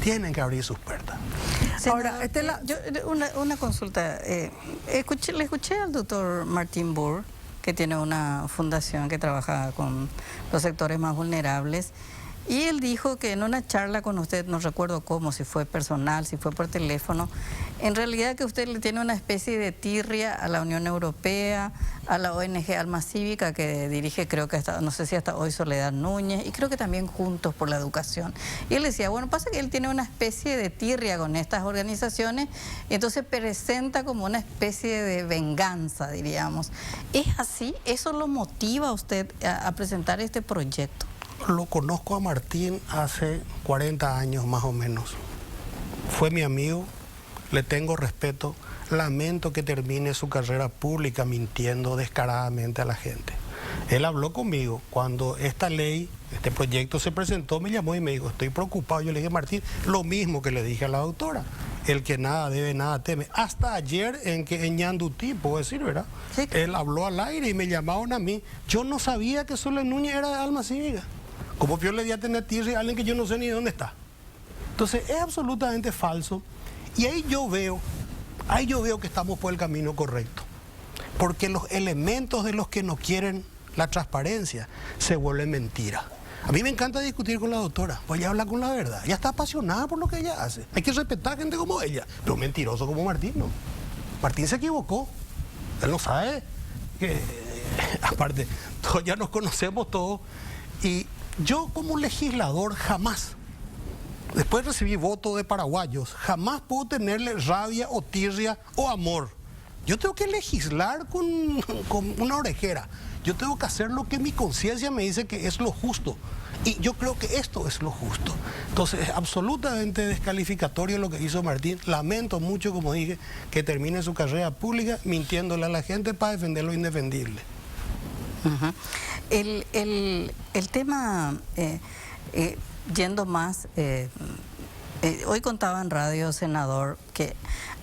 tienen que abrir sus puertas.
Ahora, una consulta. Le escuché al doctor Martín Burr, que tiene una fundación que trabaja con los sectores más vulnerables, y él dijo que en una charla con usted, no recuerdo cómo, si fue personal, si fue por teléfono, en realidad que usted le tiene una especie de tirria a la Unión Europea, a la ONG Alma Cívica, que dirige, creo que hasta, no sé si hasta hoy, Soledad Núñez, y creo que también Juntos por la Educación. Y él decía, bueno, pasa que él tiene una especie de tirria con estas organizaciones, y entonces presenta como una especie de venganza, diríamos. ¿Es así? ¿Eso lo motiva a usted a presentar este proyecto?
Lo conozco a Martín hace 40 años más o menos. Fue mi amigo, le tengo respeto. Lamento que termine su carrera pública mintiendo descaradamente a la gente. Él habló conmigo cuando esta ley, este proyecto se presentó, me llamó y me dijo, estoy preocupado. Yo le dije, Martín, lo mismo que le dije a la doctora, el que nada debe, nada teme. Hasta ayer en Ñandutí, puedo decir, ¿verdad? Sí. Él habló al aire y me llamaron a mí. Yo no sabía que Soledad Núñez era de Alma Cívica. Como peor le di a tener tierra a alguien que yo no sé ni dónde está. Entonces es absolutamente falso. Y ahí yo veo que estamos por el camino correcto. Porque los elementos de los que no quieren la transparencia se vuelven mentira. A mí me encanta discutir con la doctora, pues ella habla con la verdad. Ella está apasionada por lo que ella hace. Hay que respetar a gente como ella, pero mentiroso como Martín, no. Martín se equivocó. Él no sabe que, aparte, todos ya nos conocemos todos. Y yo como legislador jamás, después recibí votos de paraguayos, jamás puedo tenerle rabia o tirria o amor. Yo tengo que legislar con una orejera. Yo tengo que hacer lo que mi conciencia me dice que es lo justo. Y yo creo que esto es lo justo. Entonces es absolutamente descalificatorio lo que hizo Martín. Lamento mucho, como dije, que termine su carrera pública mintiéndole a la gente para defender lo indefendible.
Ujú. El tema, yendo más, hoy contaba en radio, senador, que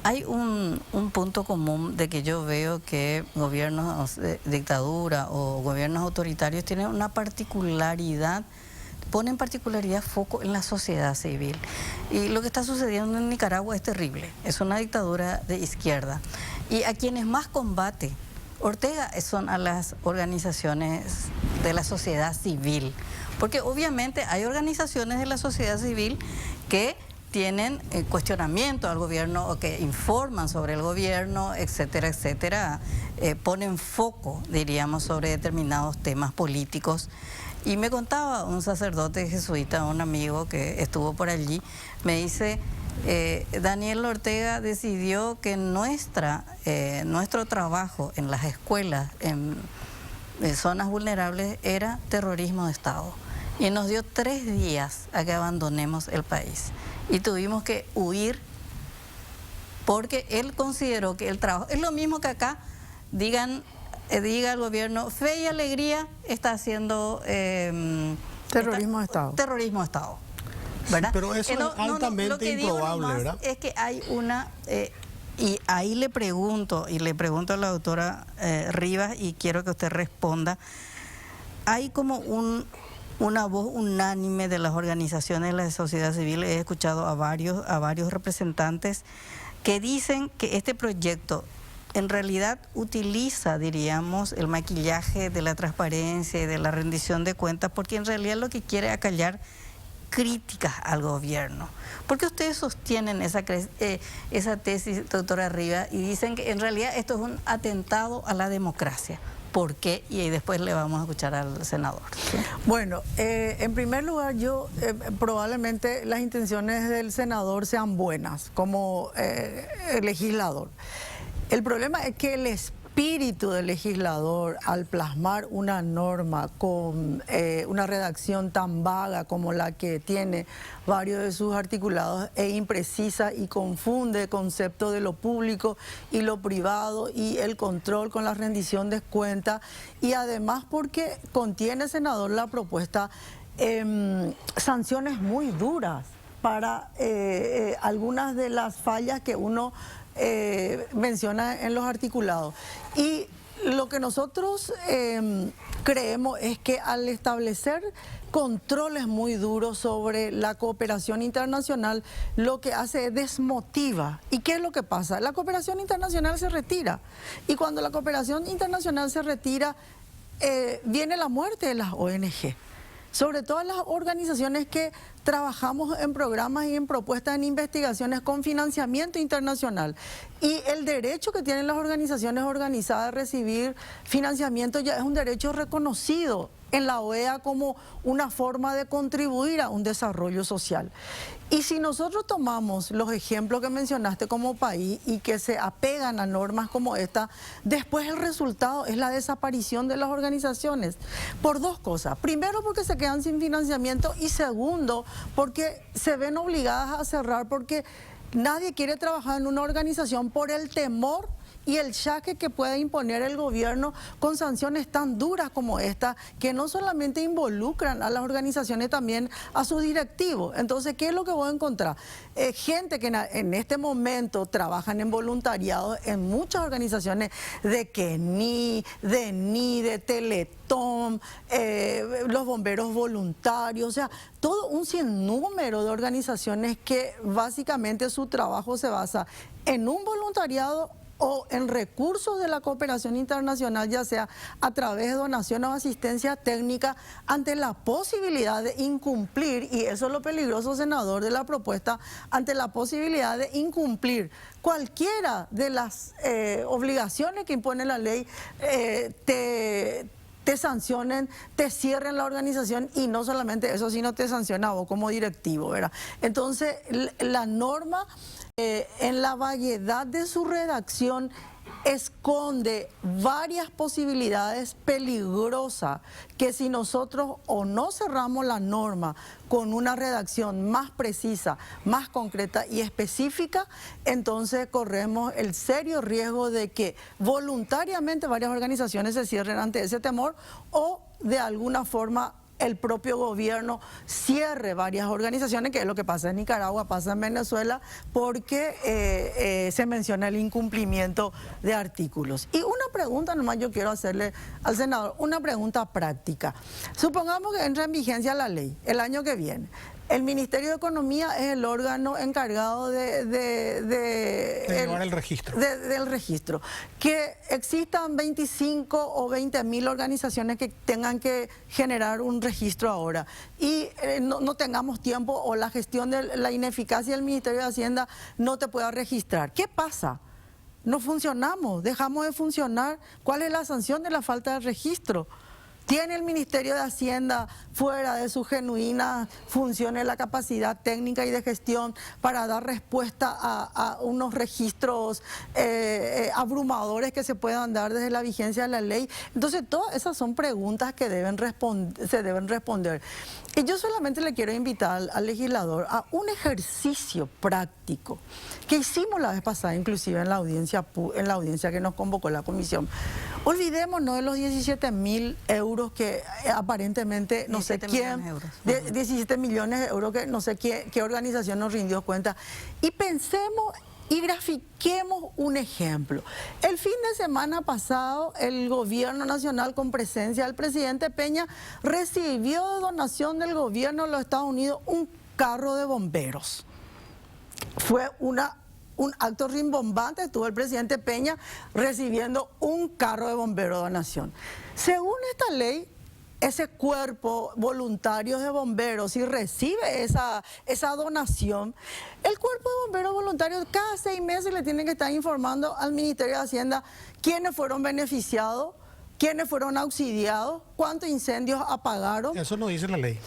hay un punto común de que yo veo que gobiernos de dictadura o gobiernos autoritarios tienen una particularidad, ponen particularidad foco en la sociedad civil. Y lo que está sucediendo en Nicaragua es terrible, es una dictadura de izquierda. Y a quienes más combate Ortega son a las organizaciones de la sociedad civil, porque obviamente hay organizaciones de la sociedad civil que tienen cuestionamiento al gobierno o que informan sobre el gobierno, etcétera, etcétera, ponen foco, diríamos, sobre determinados temas políticos. Y me contaba un sacerdote jesuita, un amigo que estuvo por allí, me dice, Daniel Ortega decidió que nuestro trabajo en las escuelas, en zonas vulnerables, era terrorismo de Estado. Y nos dio 3 días a que abandonemos el país. Y tuvimos que huir porque él consideró que el trabajo... Es lo mismo que acá diga el gobierno, Fe y Alegría está haciendo...
terrorismo de Estado.
Terrorismo de Estado. ¿Verdad?
Pero eso es altamente
lo que
improbable,
digo
¿verdad?
Es que hay una... y ahí le pregunto a la doctora Rivas, y quiero que usted responda, hay como una voz unánime de las organizaciones de la sociedad civil. He escuchado a varios representantes que dicen que este proyecto en realidad utiliza, diríamos, el maquillaje de la transparencia y de la rendición de cuentas, porque en realidad lo que quiere es acallar críticas al gobierno. ¿Por qué ustedes sostienen esa tesis, doctora Rivas, y dicen que en realidad esto es un atentado a la democracia? ¿Por qué? Y después le vamos a escuchar al senador. ¿Sí?
Bueno, en primer lugar, probablemente las intenciones del senador sean buenas como legislador. El problema es que el espíritu del legislador, al plasmar una norma con una redacción tan vaga como la que tiene varios de sus articulados, es imprecisa y confunde el concepto de lo público y lo privado y el control con la rendición de cuentas, y además porque contiene, senador, la propuesta sanciones muy duras para algunas de las fallas que uno menciona en los articulados. Y lo que nosotros creemos es que al establecer controles muy duros sobre la cooperación internacional, lo que hace es desmotiva. ¿Y qué es lo que pasa? La cooperación internacional se retira, y cuando la cooperación internacional se retira, viene la muerte de las ONG. Sobre todo las organizaciones que trabajamos en programas y en propuestas en investigaciones con financiamiento internacional. Y el derecho que tienen las organizaciones organizadas a recibir financiamiento ya es un derecho reconocido en la OEA como una forma de contribuir a un desarrollo social. Y si nosotros tomamos los ejemplos que mencionaste como país y que se apegan a normas como esta, después el resultado es la desaparición de las organizaciones. Por 2 cosas. Primero, porque se quedan sin financiamiento, y segundo, porque se ven obligadas a cerrar, porque nadie quiere trabajar en una organización por el temor y el jaque que puede imponer el gobierno con sanciones tan duras como esta, que no solamente involucran a las organizaciones, también a sus directivos. Entonces, ¿qué es lo que voy a encontrar? Gente que en este momento trabajan en voluntariado en muchas organizaciones de CNI, de Teletón, los bomberos voluntarios, o sea, todo un sinnúmero de organizaciones que básicamente su trabajo se basa en un voluntariado o en recursos de la cooperación internacional, ya sea a través de donación o asistencia técnica, ante la posibilidad de incumplir, y eso es lo peligroso, senador, de la propuesta, ante la posibilidad de incumplir cualquiera de las obligaciones que impone la ley, te sancionen, te cierren la organización, y no solamente eso, sino te sanciona a vos como directivo, ¿verdad? Entonces, la norma, en la vaguedad de su redacción, esconde varias posibilidades peligrosas que si nosotros o no cerramos la norma con una redacción más precisa, más concreta y específica, entonces corremos el serio riesgo de que voluntariamente varias organizaciones se cierren ante ese temor o de alguna forma el propio gobierno cierre varias organizaciones, que es lo que pasa en Nicaragua, pasa en Venezuela, porque se menciona el incumplimiento de artículos. Y una pregunta nomás yo quiero hacerle al senador, una pregunta práctica. Supongamos que entra en vigencia la ley el año que viene. El Ministerio de Economía es el órgano encargado de
llevar el registro.
Del registro. Que existan 25 o 20.000 organizaciones que tengan que generar un registro ahora y no tengamos tiempo o la gestión de la ineficacia del Ministerio de Hacienda no te pueda registrar. ¿Qué pasa? No funcionamos, dejamos de funcionar. ¿Cuál es la sanción de la falta de registro? ¿Tiene el Ministerio de Hacienda, fuera de sus genuinas funciones, la capacidad técnica y de gestión para dar respuesta a unos registros abrumadores que se puedan dar desde la vigencia de la ley? Entonces, todas esas son preguntas que se deben responder. Y yo solamente le quiero invitar al legislador a un ejercicio práctico que hicimos la vez pasada, inclusive en la audiencia que nos convocó la comisión. Olvidémonos de los 17.000 euros que aparentemente no sé quién, 17 millones de euros que no sé qué organización nos rindió cuenta, y pensemos y grafiquemos un ejemplo. El fin de semana pasado, el gobierno nacional, con presencia del presidente Peña, recibió de donación del gobierno de los Estados Unidos un carro de bomberos. Fue un acto rimbombante, estuvo el presidente Peña recibiendo un carro de bomberos de donación. Según esta ley, ese cuerpo voluntario de bomberos, si recibe esa donación, el cuerpo de bomberos voluntarios cada 6 meses le tienen que estar informando al Ministerio de Hacienda quiénes fueron beneficiados, quiénes fueron auxiliados, cuántos incendios apagaron.
Eso no dice la ley.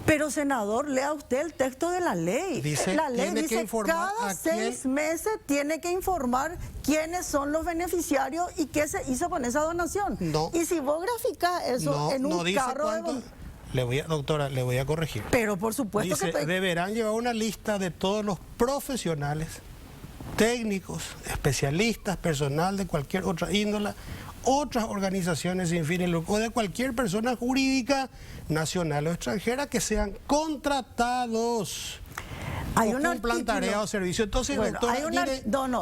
Pero, senador, lea usted el texto de la ley. La ley dice que cada 6 meses tiene que informar quiénes son los beneficiarios y qué se hizo con esa donación.
No.
Y si vos graficás eso en un carro de bomberos...
Doctora, le voy a corregir.
Pero por supuesto
dice,
que...
deberán llevar una lista de todos los profesionales, técnicos, especialistas, personal de cualquier otra índole, otras organizaciones sin fines de lucro o de cualquier persona jurídica nacional o extranjera que sean contratados.
Hay un
cumplan tarea o servicio. Entonces,
bueno,
doctora,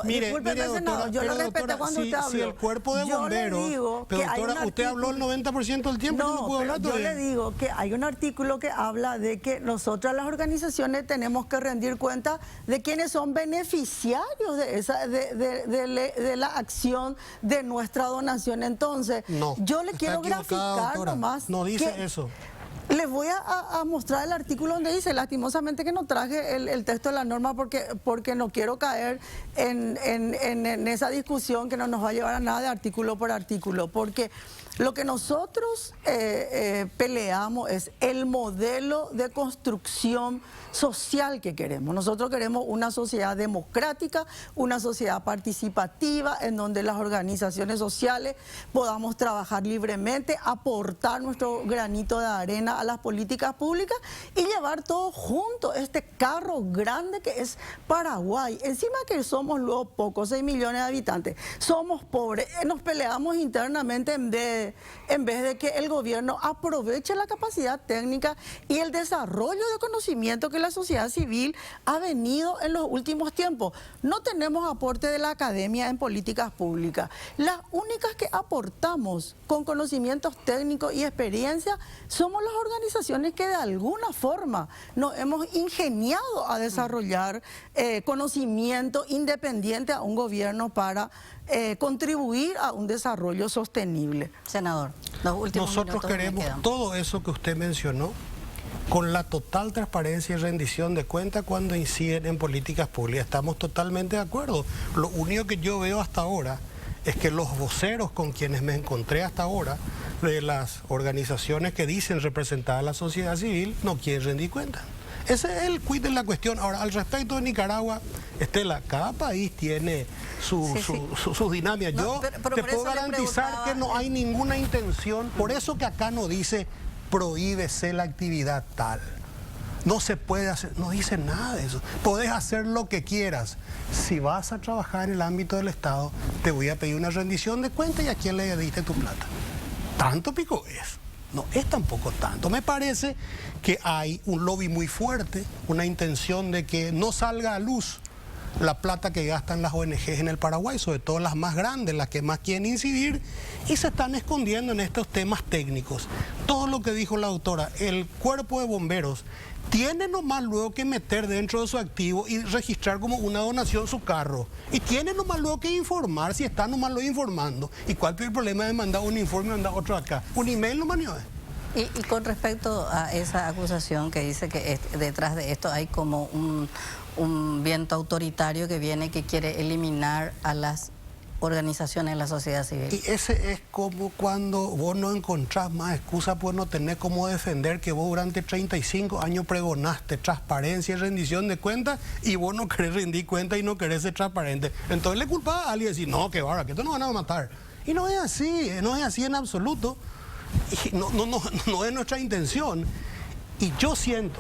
discúlpeme, senador, yo lo respeto cuando usted habló.
Si el cuerpo de bomberos, pero doctora, usted habló el 90% del tiempo, no puedo hablar todavía.
Yo le digo que hay un artículo que habla de que nosotras las organizaciones tenemos que rendir cuenta de quiénes son beneficiarios de la acción de nuestra donación. Entonces, yo le quiero graficar nomás.
No dice eso.
Les voy a mostrar el artículo donde dice, lastimosamente que no traje el texto de la norma porque no quiero caer en esa discusión que no nos va a llevar a nada de artículo por artículo, porque lo que nosotros peleamos es el modelo de construcción social que queremos. Nosotros queremos una sociedad democrática, una sociedad participativa, en donde las organizaciones sociales podamos trabajar libremente, aportar nuestro granito de arena a las políticas públicas y llevar todo junto, este carro grande que es Paraguay. Encima que somos luego pocos, 6 millones de habitantes, somos pobres, nos peleamos internamente en vez de que el gobierno aproveche la capacidad técnica y el desarrollo de conocimiento que la sociedad civil ha venido en los últimos tiempos. No tenemos aporte de la academia en políticas públicas. Las únicas que aportamos con conocimientos técnicos y experiencia somos las organizaciones que de alguna forma nos hemos ingeniado a desarrollar conocimiento independiente a un gobierno para contribuir a un desarrollo sostenible.
Senador, los últimos
nosotros queremos todo eso que usted mencionó con la total transparencia y rendición de cuentas cuando inciden en políticas públicas. Estamos totalmente de acuerdo. Lo único que yo veo hasta ahora es que los voceros con quienes me encontré hasta ahora de las organizaciones que dicen representar a la sociedad civil no quieren rendir cuentas. Ese es el quid de la cuestión. Ahora, al respecto de Nicaragua, Estela, cada país tiene sus dinámicas.
No,
Yo
pero
te
por
puedo
eso le
garantizar
preguntaba,
que no hay ninguna intención, por eso que acá no dice prohíbese la actividad tal. No se puede hacer, no dice nada de eso. Podés hacer lo que quieras. Si vas a trabajar en el ámbito del Estado, te voy a pedir una rendición de cuentas y a quién le diste tu plata. Tanto pico es. No es tampoco tanto. Me parece que hay un lobby muy fuerte, una intención de que no salga a luz la plata que gastan las ONGs en el Paraguay, sobre todo las más grandes, las que más quieren incidir, y se están escondiendo en estos temas técnicos. Todo lo que dijo la doctora, el cuerpo de bomberos tiene nomás luego que meter dentro de su activo y registrar como una donación su carro. Y tiene nomás luego que informar si está nomás lo informando. ¿Y cuál es el problema de mandar un informe y mandar otro acá? Un email nomás no es.
Y con respecto a esa acusación que dice que detrás de esto hay como un viento autoritario que viene, que quiere eliminar a las organizaciones de la sociedad civil.
Y ese es como cuando vos no encontrás más excusa por no tener cómo defender que vos durante 35 años pregonaste transparencia y rendición de cuentas y vos no querés rendir cuentas y no querés ser transparente. Entonces le culpás a alguien y decís, no, que barra, que esto nos van a matar. Y no es así en absoluto. Y no es nuestra intención. Y yo siento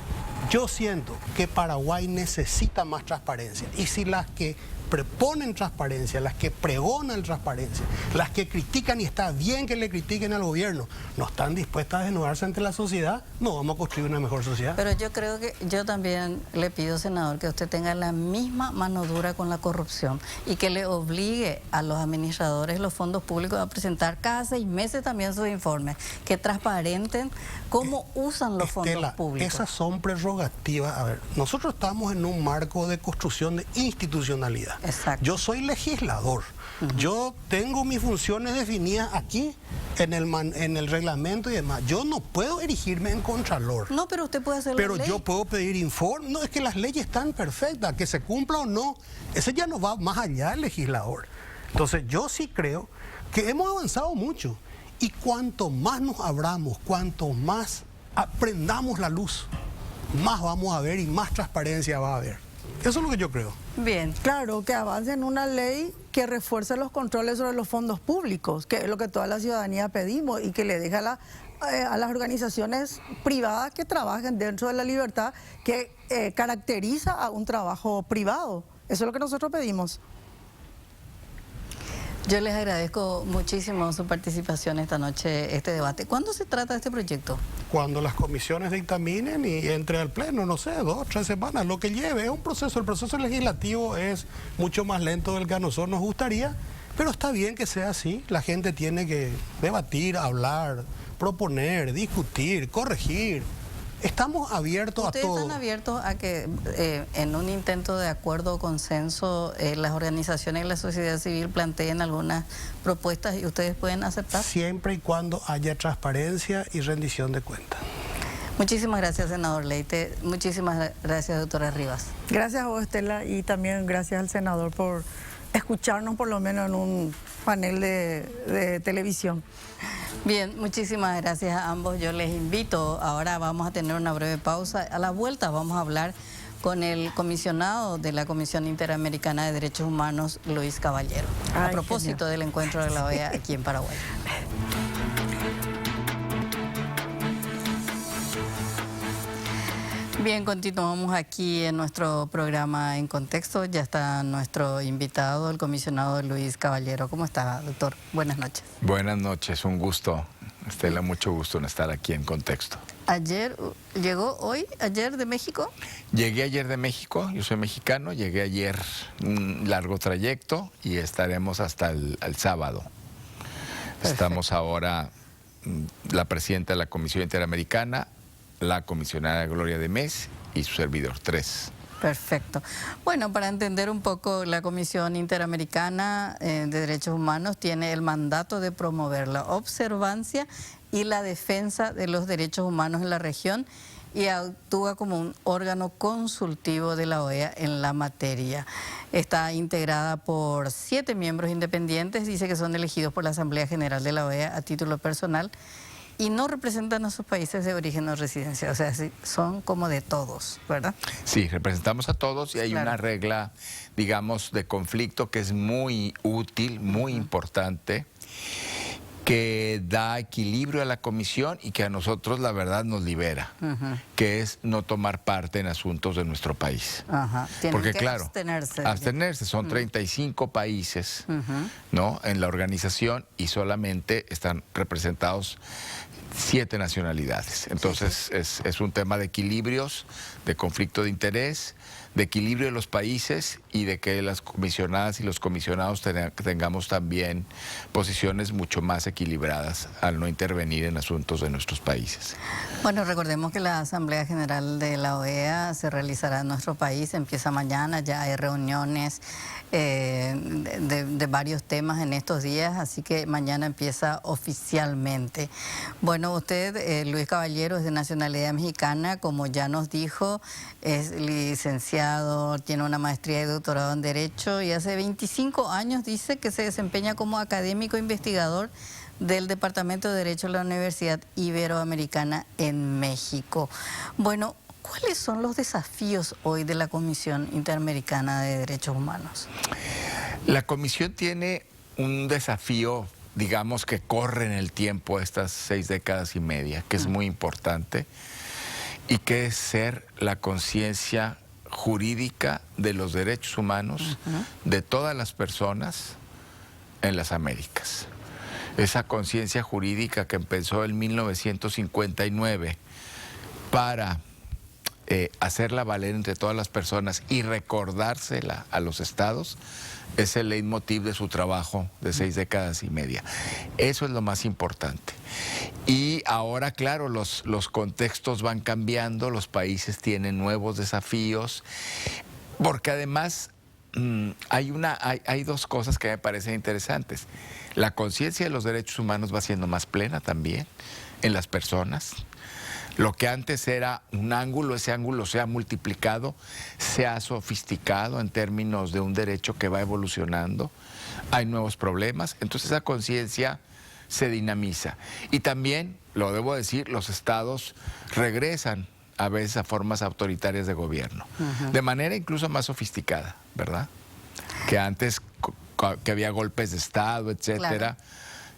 que Paraguay necesita más transparencia. Y si las que proponen transparencia, las que pregonan transparencia, las que critican, y está bien que le critiquen al gobierno, no están dispuestas a desnudarse ante la sociedad, no vamos a construir una mejor sociedad.
Pero yo creo que yo también le pido, senador, que usted tenga la misma mano dura con la corrupción y que le obligue a los administradores de los fondos públicos a presentar cada 6 meses también sus informes, que transparenten cómo usan los fondos públicos.
Esas son prerrogativas. A ver, nosotros estamos en un marco de construcción de institucionalidad.
Exacto.
Yo soy legislador. Yo tengo mis funciones definidas aquí en el reglamento y demás. Yo no puedo erigirme en contralor.
No, pero usted puede hacer
Pero
la ley.
yo puedo pedir informe. No, es que las leyes están perfectas, que se cumpla o no. Ese ya no va más allá del legislador. Entonces yo sí creo que hemos avanzado mucho. Y cuanto más nos abramos, cuanto más aprendamos la luz, más vamos a ver y más transparencia va a haber. Eso es lo que yo creo.
Bien.
Claro, que avance en una ley que refuerce los controles sobre los fondos públicos, que es lo que toda la ciudadanía pedimos, y que le deje a las organizaciones privadas que trabajen dentro de la libertad que caracteriza a un trabajo privado. Eso es lo que nosotros pedimos.
Yo les agradezco muchísimo su participación esta noche, este debate. ¿Cuándo se trata este proyecto?
Cuando las comisiones dictaminen y entre al pleno, no sé, 2 o 3 semanas, lo que lleve. Es un proceso, el proceso legislativo es mucho más lento del que a nosotros nos gustaría, pero está bien que sea así. La gente tiene que debatir, hablar, proponer, discutir, corregir. Estamos abiertos a todo.
¿Ustedes están abiertos a que en un intento de acuerdo o consenso las organizaciones de la sociedad civil planteen algunas propuestas y ustedes pueden aceptar?
Siempre y cuando haya transparencia y rendición de cuentas.
Muchísimas gracias, senador Leite. Muchísimas gracias, doctora Rivas.
Gracias a vos, Estela, y también gracias al senador por escucharnos por lo menos en un panel de televisión.
Bien, muchísimas gracias a ambos. Yo les invito, ahora vamos a tener una breve pausa. A la vuelta vamos a hablar con el comisionado de la Comisión Interamericana de Derechos Humanos, Luis Caballero, a propósito del encuentro de la OEA aquí en Paraguay. Bien, continuamos aquí en nuestro programa En Contexto. Ya está nuestro invitado, el comisionado Luis Caballero. ¿Cómo está, doctor? Buenas noches.
Buenas noches, un gusto. Estela, mucho gusto en estar aquí en Contexto.
Ayer, ¿ayer de México?
Llegué ayer de México, yo soy mexicano, llegué ayer un largo trayecto y estaremos hasta el sábado. Perfecto. Estamos ahora, la presidenta de la Comisión Interamericana, la comisionada Gloria de Mes y su servidor, 3.
Perfecto. Bueno, para entender un poco, la Comisión Interamericana de Derechos Humanos tiene el mandato de promover la observancia y la defensa de los derechos humanos en la región y actúa como un órgano consultivo de la OEA en la materia. Está integrada por 7 miembros independientes, dice que son elegidos por la Asamblea General de la OEA a título personal, y no representan a sus países de origen o residencia, o sea, son como de todos, ¿verdad?
Sí, representamos a todos y hay
Claro.
una regla, digamos, de conflicto que es muy útil, muy importante, que da equilibrio a la comisión y que a nosotros la verdad nos libera, que es no tomar parte en asuntos de nuestro país.
Ajá. Tienen
Porque
que
claro,
abstenerse.
son 35 países, ¿no?, en la organización y solamente están representados 7 nacionalidades. Entonces es un tema de equilibrios, de conflicto de interés, de equilibrio de los países y de que las comisionadas y los comisionados tengamos también posiciones mucho más equilibradas al no intervenir en asuntos de nuestros países.
Bueno, recordemos que la Asamblea General de la OEA se realizará en nuestro país, empieza mañana, ya hay reuniones de varios temas en estos días, así que mañana empieza oficialmente. Bueno, usted, Luis Caballero, es de nacionalidad mexicana, como ya nos dijo, es licenciado, tiene una maestría y doctorado en Derecho y hace 25 años dice que se desempeña como académico investigador del Departamento de Derecho de la Universidad Iberoamericana en México. Bueno, ¿cuáles son los desafíos hoy de la Comisión Interamericana de Derechos Humanos?
La comisión tiene un desafío, digamos, que corre en el tiempo, estas 6 décadas y media, que es muy importante, y que es ser la conciencia jurídica de los derechos humanos de todas las personas en las Américas. Esa conciencia jurídica que empezó en 1959 para hacerla valer entre todas las personas y recordársela a los estados, es el leitmotiv de su trabajo de 6 décadas y media. Eso es lo más importante. Y ahora, claro, los contextos van cambiando, los países tienen nuevos desafíos, porque además hay 2 cosas que me parecen interesantes. La conciencia de los derechos humanos va siendo más plena también en las personas. Lo que antes era un ángulo, ese ángulo se ha multiplicado, se ha sofisticado en términos de un derecho que va evolucionando. Hay nuevos problemas, entonces esa conciencia se dinamiza. Y también, lo debo decir, los estados regresan a veces a formas autoritarias de gobierno, de manera incluso más sofisticada, ¿verdad? Que antes, que había golpes de estado, etcétera. Claro.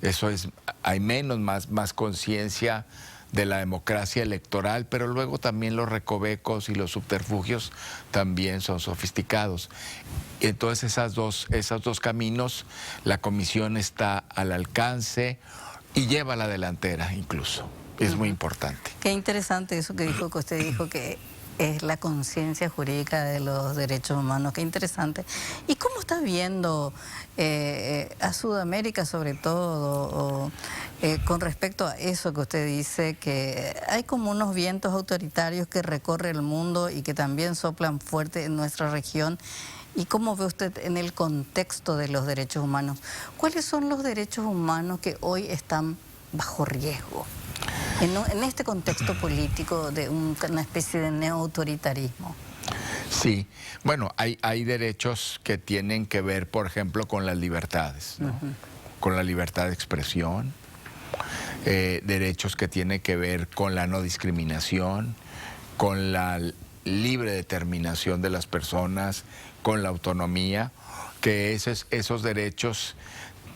Eso es, hay más conciencia de la democracia electoral, pero luego también los recovecos y los subterfugios también son sofisticados. Entonces esos dos caminos, la comisión está al alcance y lleva a la delantera incluso. Es muy importante.
Qué interesante eso que usted dijo que es la conciencia jurídica de los derechos humanos. Qué interesante. ¿Y cómo está viendo a Sudamérica sobre todo con respecto a eso que usted dice, que hay como unos vientos autoritarios que recorren el mundo y que también soplan fuerte en nuestra región? ¿Y cómo ve usted en el contexto de los derechos humanos? ¿Cuáles son los derechos humanos que hoy están bajo riesgo en este contexto político de una especie de neoautoritarismo?
Sí, bueno, hay derechos que tienen que ver, por ejemplo, con las libertades, ¿no? Con la libertad de expresión, derechos que tienen que ver con la no discriminación, con la libre determinación de las personas, con la autonomía, que esos derechos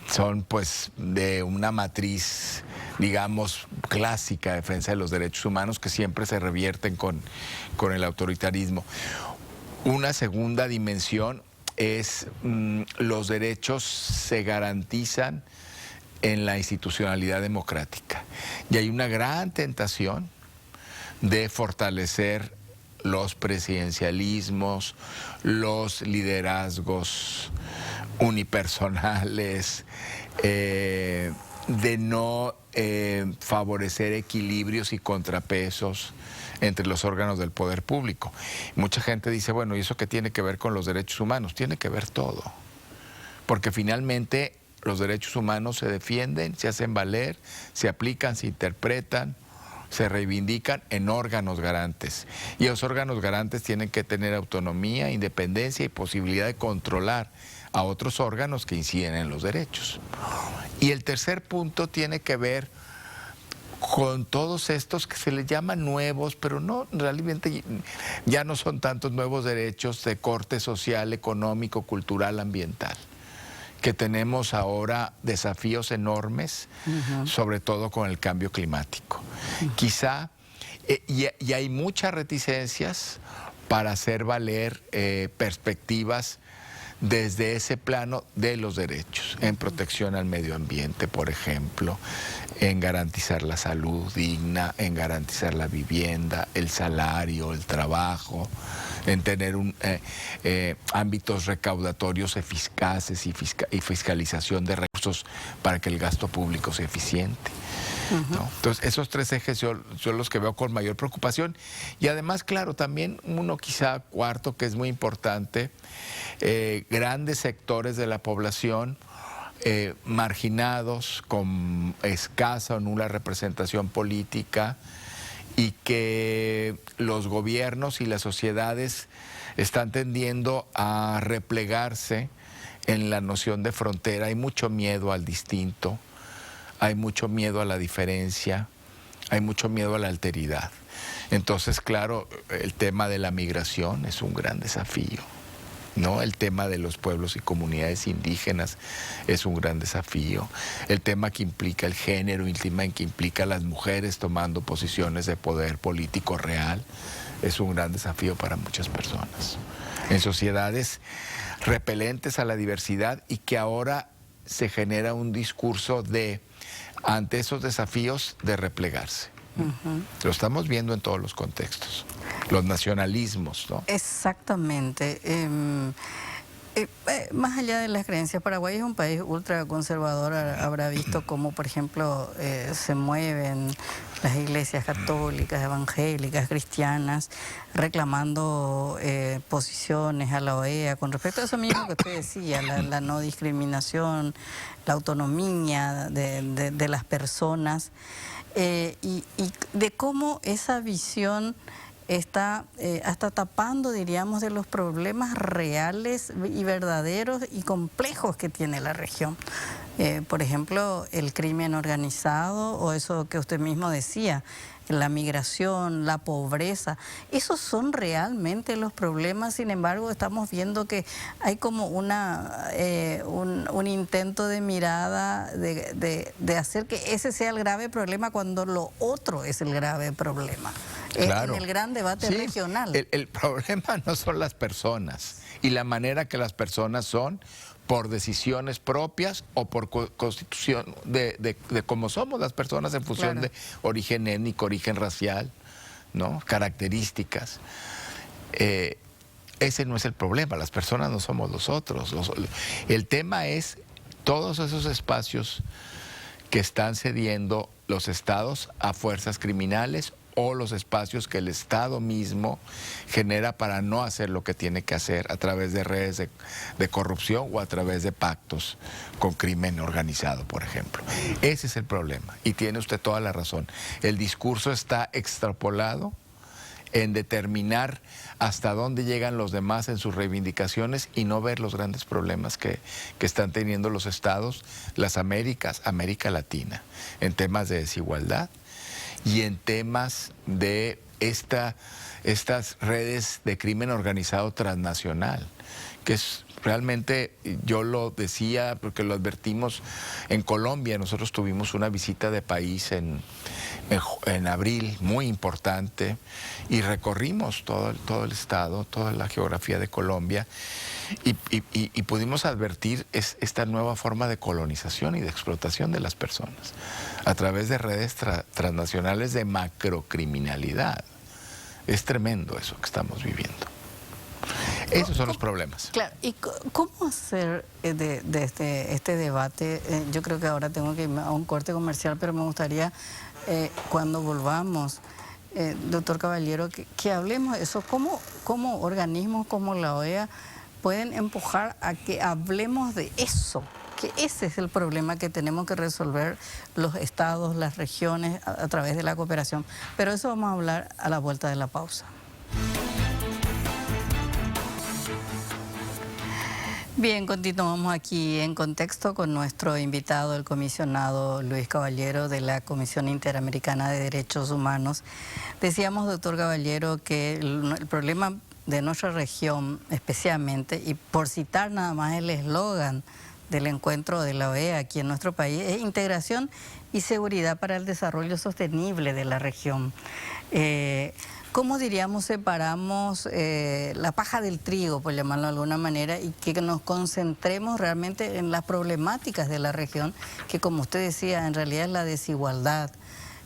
son pues de una matriz, digamos, clásica de defensa de los derechos humanos que siempre se revierten con el autoritarismo. Una segunda dimensión es los derechos se garantizan en la institucionalidad democrática. Y hay una gran tentación de fortalecer los presidencialismos, los liderazgos unipersonales, de no favorecer equilibrios y contrapesos entre los órganos del poder público. Mucha gente dice, bueno, ¿y eso qué tiene que ver con los derechos humanos? Tiene que ver todo, porque finalmente los derechos humanos se defienden, se hacen valer, se aplican, se interpretan, se reivindican en órganos garantes. Y los órganos garantes tienen que tener autonomía, independencia y posibilidad de controlar a otros órganos que inciden en los derechos. Y el tercer punto tiene que ver con todos estos que se les llaman nuevos, pero no, realmente ya no son tantos nuevos derechos de corte social, económico, cultural, ambiental, que tenemos ahora desafíos enormes, sobre todo con el cambio climático. Quizá, y hay muchas reticencias para hacer valer perspectivas desde ese plano de los derechos, en protección al medio ambiente, por ejemplo, en garantizar la salud digna, en garantizar la vivienda, el salario, el trabajo, en tener ámbitos recaudatorios eficaces y fiscalización de recursos para que el gasto público sea eficiente. ¿No? Entonces, esos tres ejes son los que veo con mayor preocupación. Y además, claro, también uno quizá cuarto, que es muy importante, grandes sectores de la población marginados, con escasa o nula representación política, y que los gobiernos y las sociedades están tendiendo a replegarse en la noción de frontera. Hay mucho miedo al distinto, hay mucho miedo a la diferencia, hay mucho miedo a la alteridad. Entonces, claro, el tema de la migración es un gran desafío, ¿no? El tema de los pueblos y comunidades indígenas es un gran desafío. El tema que implica el género, el tema que implica a las mujeres tomando posiciones de poder político real, es un gran desafío para muchas personas. En sociedades repelentes a la diversidad, y que ahora se genera un discurso de, ante esos desafíos, de replegarse. Lo estamos viendo en todos los contextos. Los nacionalismos, ¿no?
Exactamente. Más allá de las creencias, Paraguay es un país ultraconservador. Habrá visto cómo, por ejemplo, se mueven las iglesias católicas, evangélicas, cristianas, reclamando posiciones a la OEA con respecto a eso mismo que usted decía, la no discriminación, la autonomía de las personas, y de cómo esa visión está hasta tapando, diríamos, de los problemas reales y verdaderos y complejos que tiene la región. Por ejemplo, el crimen organizado, o eso que usted mismo decía, la migración, la pobreza, esos son realmente los problemas. Sin embargo, estamos viendo que hay como un intento de mirada de hacer que ese sea el grave problema, cuando lo otro es el grave problema.
Claro.
En el gran debate regional.
El problema no son las personas y la manera que las personas son, por decisiones propias o por constitución de cómo somos las personas en función de origen étnico, origen racial, ¿no? Características. Ese no es el problema, las personas no somos nosotros. El tema es todos esos espacios que están cediendo los estados a fuerzas criminales, o los espacios que el Estado mismo genera para no hacer lo que tiene que hacer a través de redes de corrupción o a través de pactos con crimen organizado, por ejemplo. Ese es el problema, y tiene usted toda la razón. El discurso está extrapolado en determinar hasta dónde llegan los demás en sus reivindicaciones y no ver los grandes problemas que están teniendo los estados, las Américas, América Latina, en temas de desigualdad y en temas de estas redes de crimen organizado transnacional, que es realmente, yo lo decía porque lo advertimos en Colombia. Nosotros tuvimos una visita de país en abril muy importante y recorrimos todo el estado, toda la geografía de Colombia, y pudimos advertir esta nueva forma de colonización y de explotación de las personas a través de redes transnacionales de macrocriminalidad. Es tremendo eso que estamos viviendo. Esos son los problemas.
Claro, ¿y cómo hacer de este debate? Yo creo que ahora tengo que irme a un corte comercial, pero me gustaría, cuando volvamos, doctor Caballero, que hablemos de eso. ¿Cómo organismos como la OEA pueden empujar a que hablemos de eso? Que ese es el problema que tenemos que resolver los estados, las regiones, a través de la cooperación. Pero eso vamos a hablar a la vuelta de la pausa. Bien, continuamos aquí en contexto con nuestro invitado, el comisionado Luis Caballero de la Comisión Interamericana de Derechos Humanos. Decíamos, doctor Caballero, que el problema de nuestra región especialmente, y por citar nada más el eslogan del encuentro de la OEA aquí en nuestro país, es integración y seguridad para el desarrollo sostenible de la región. ¿Cómo diríamos separamos la paja del trigo, por llamarlo de alguna manera, y que nos concentremos realmente en las problemáticas de la región, que como usted decía, en realidad es la desigualdad,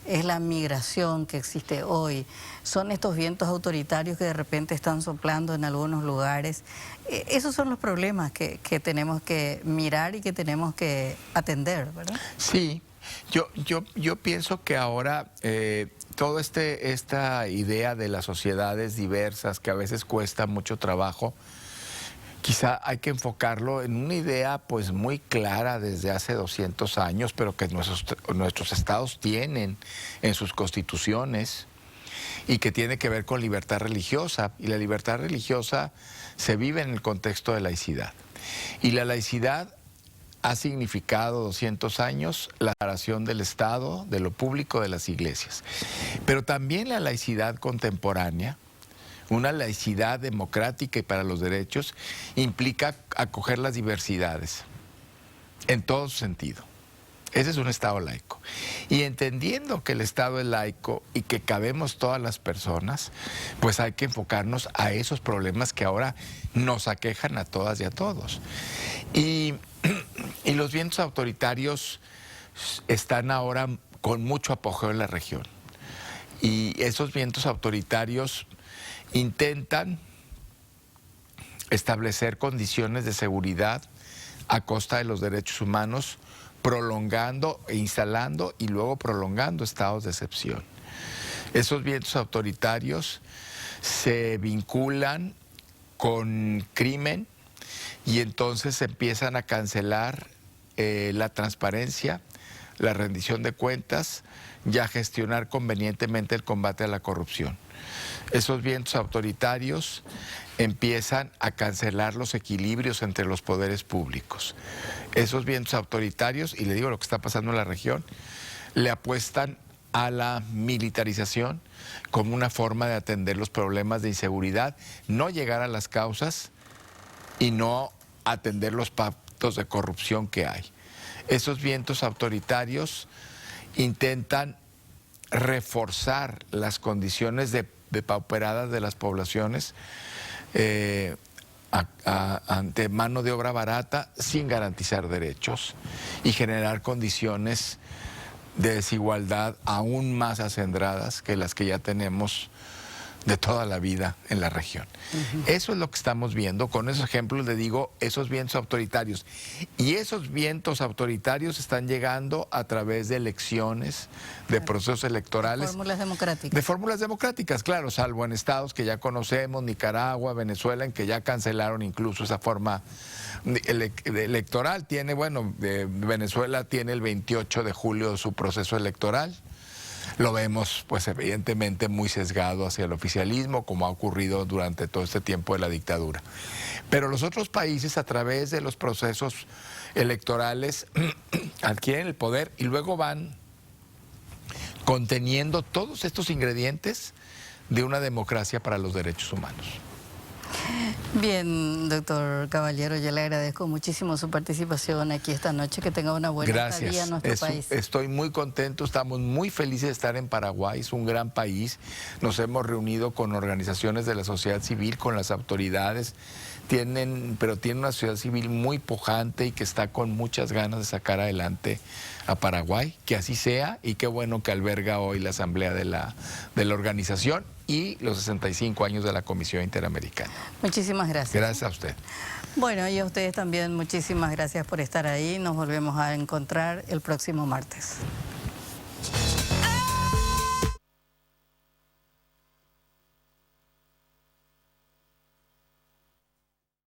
es la migración que existe hoy, son estos vientos autoritarios que de repente están soplando en algunos lugares? Esos son los problemas que tenemos que mirar y que tenemos que atender, ¿verdad?
Sí, yo pienso que ahora toda esta idea de las sociedades diversas, que a veces cuesta mucho trabajo, quizá hay que enfocarlo en una idea pues muy clara desde hace 200 años, pero que nuestros estados tienen en sus constituciones, y que tiene que ver con libertad religiosa. Y la libertad religiosa se vive en el contexto de laicidad. Y la laicidad ha significado 200 años la separación del Estado, de lo público, de las iglesias. Pero también la laicidad contemporánea, una laicidad democrática y para los derechos, implica acoger las diversidades en todo su sentido. Ese es un Estado laico. Y entendiendo que el Estado es laico y que cabemos todas las personas, pues hay que enfocarnos a esos problemas que ahora nos aquejan a todas y a todos. Y los vientos autoritarios están ahora con mucho apogeo en la región. Y esos vientos autoritarios intentan establecer condiciones de seguridad a costa de los derechos humanos, prolongando e instalando y luego prolongando estados de excepción. Esos vientos autoritarios se vinculan con crimen y entonces empiezan a cancelar la transparencia, la rendición de cuentas y a gestionar convenientemente el combate a la corrupción. Esos vientos autoritarios empiezan a cancelar los equilibrios entre los poderes públicos. Esos vientos autoritarios, y le digo lo que está pasando en la región, le apuestan a la militarización como una forma de atender los problemas de inseguridad, no llegar a las causas y no atender los pactos de corrupción que hay. Esos vientos autoritarios intentan reforzar las condiciones depauperadas de las poblaciones ante mano de obra barata sin garantizar derechos y generar condiciones de desigualdad aún más acendradas que las que ya tenemos de toda la vida en la región. Eso es lo que estamos viendo. Con esos ejemplos le digo, esos vientos autoritarios. Y esos vientos autoritarios están llegando a través de elecciones, de procesos electorales.
Fórmulas democráticas.
De fórmulas democráticas, claro, salvo en estados que ya conocemos, Nicaragua, Venezuela, en que ya cancelaron incluso esa forma electoral. Venezuela tiene el 28 de julio su proceso electoral. Lo vemos, pues evidentemente, muy sesgado hacia el oficialismo, como ha ocurrido durante todo este tiempo de la dictadura. Pero los otros países, a través de los procesos electorales, adquieren el poder y luego van conteniendo todos estos ingredientes de una democracia para los derechos humanos.
Bien, doctor Caballero, yo le agradezco muchísimo su participación aquí esta noche. Que tenga una buena estadía en nuestro país.
Estoy muy contento, estamos muy felices de estar en Paraguay, es un gran país. Nos hemos reunido con organizaciones de la sociedad civil, con las autoridades, pero tiene una sociedad civil muy pujante y que está con muchas ganas de sacar adelante a Paraguay. Que así sea, y qué bueno que alberga hoy la asamblea de la organización y los 65 años de la Comisión Interamericana.
Muchísimas gracias.
Gracias a usted.
Bueno, y a ustedes también muchísimas gracias por estar ahí. Nos volvemos a encontrar el próximo martes.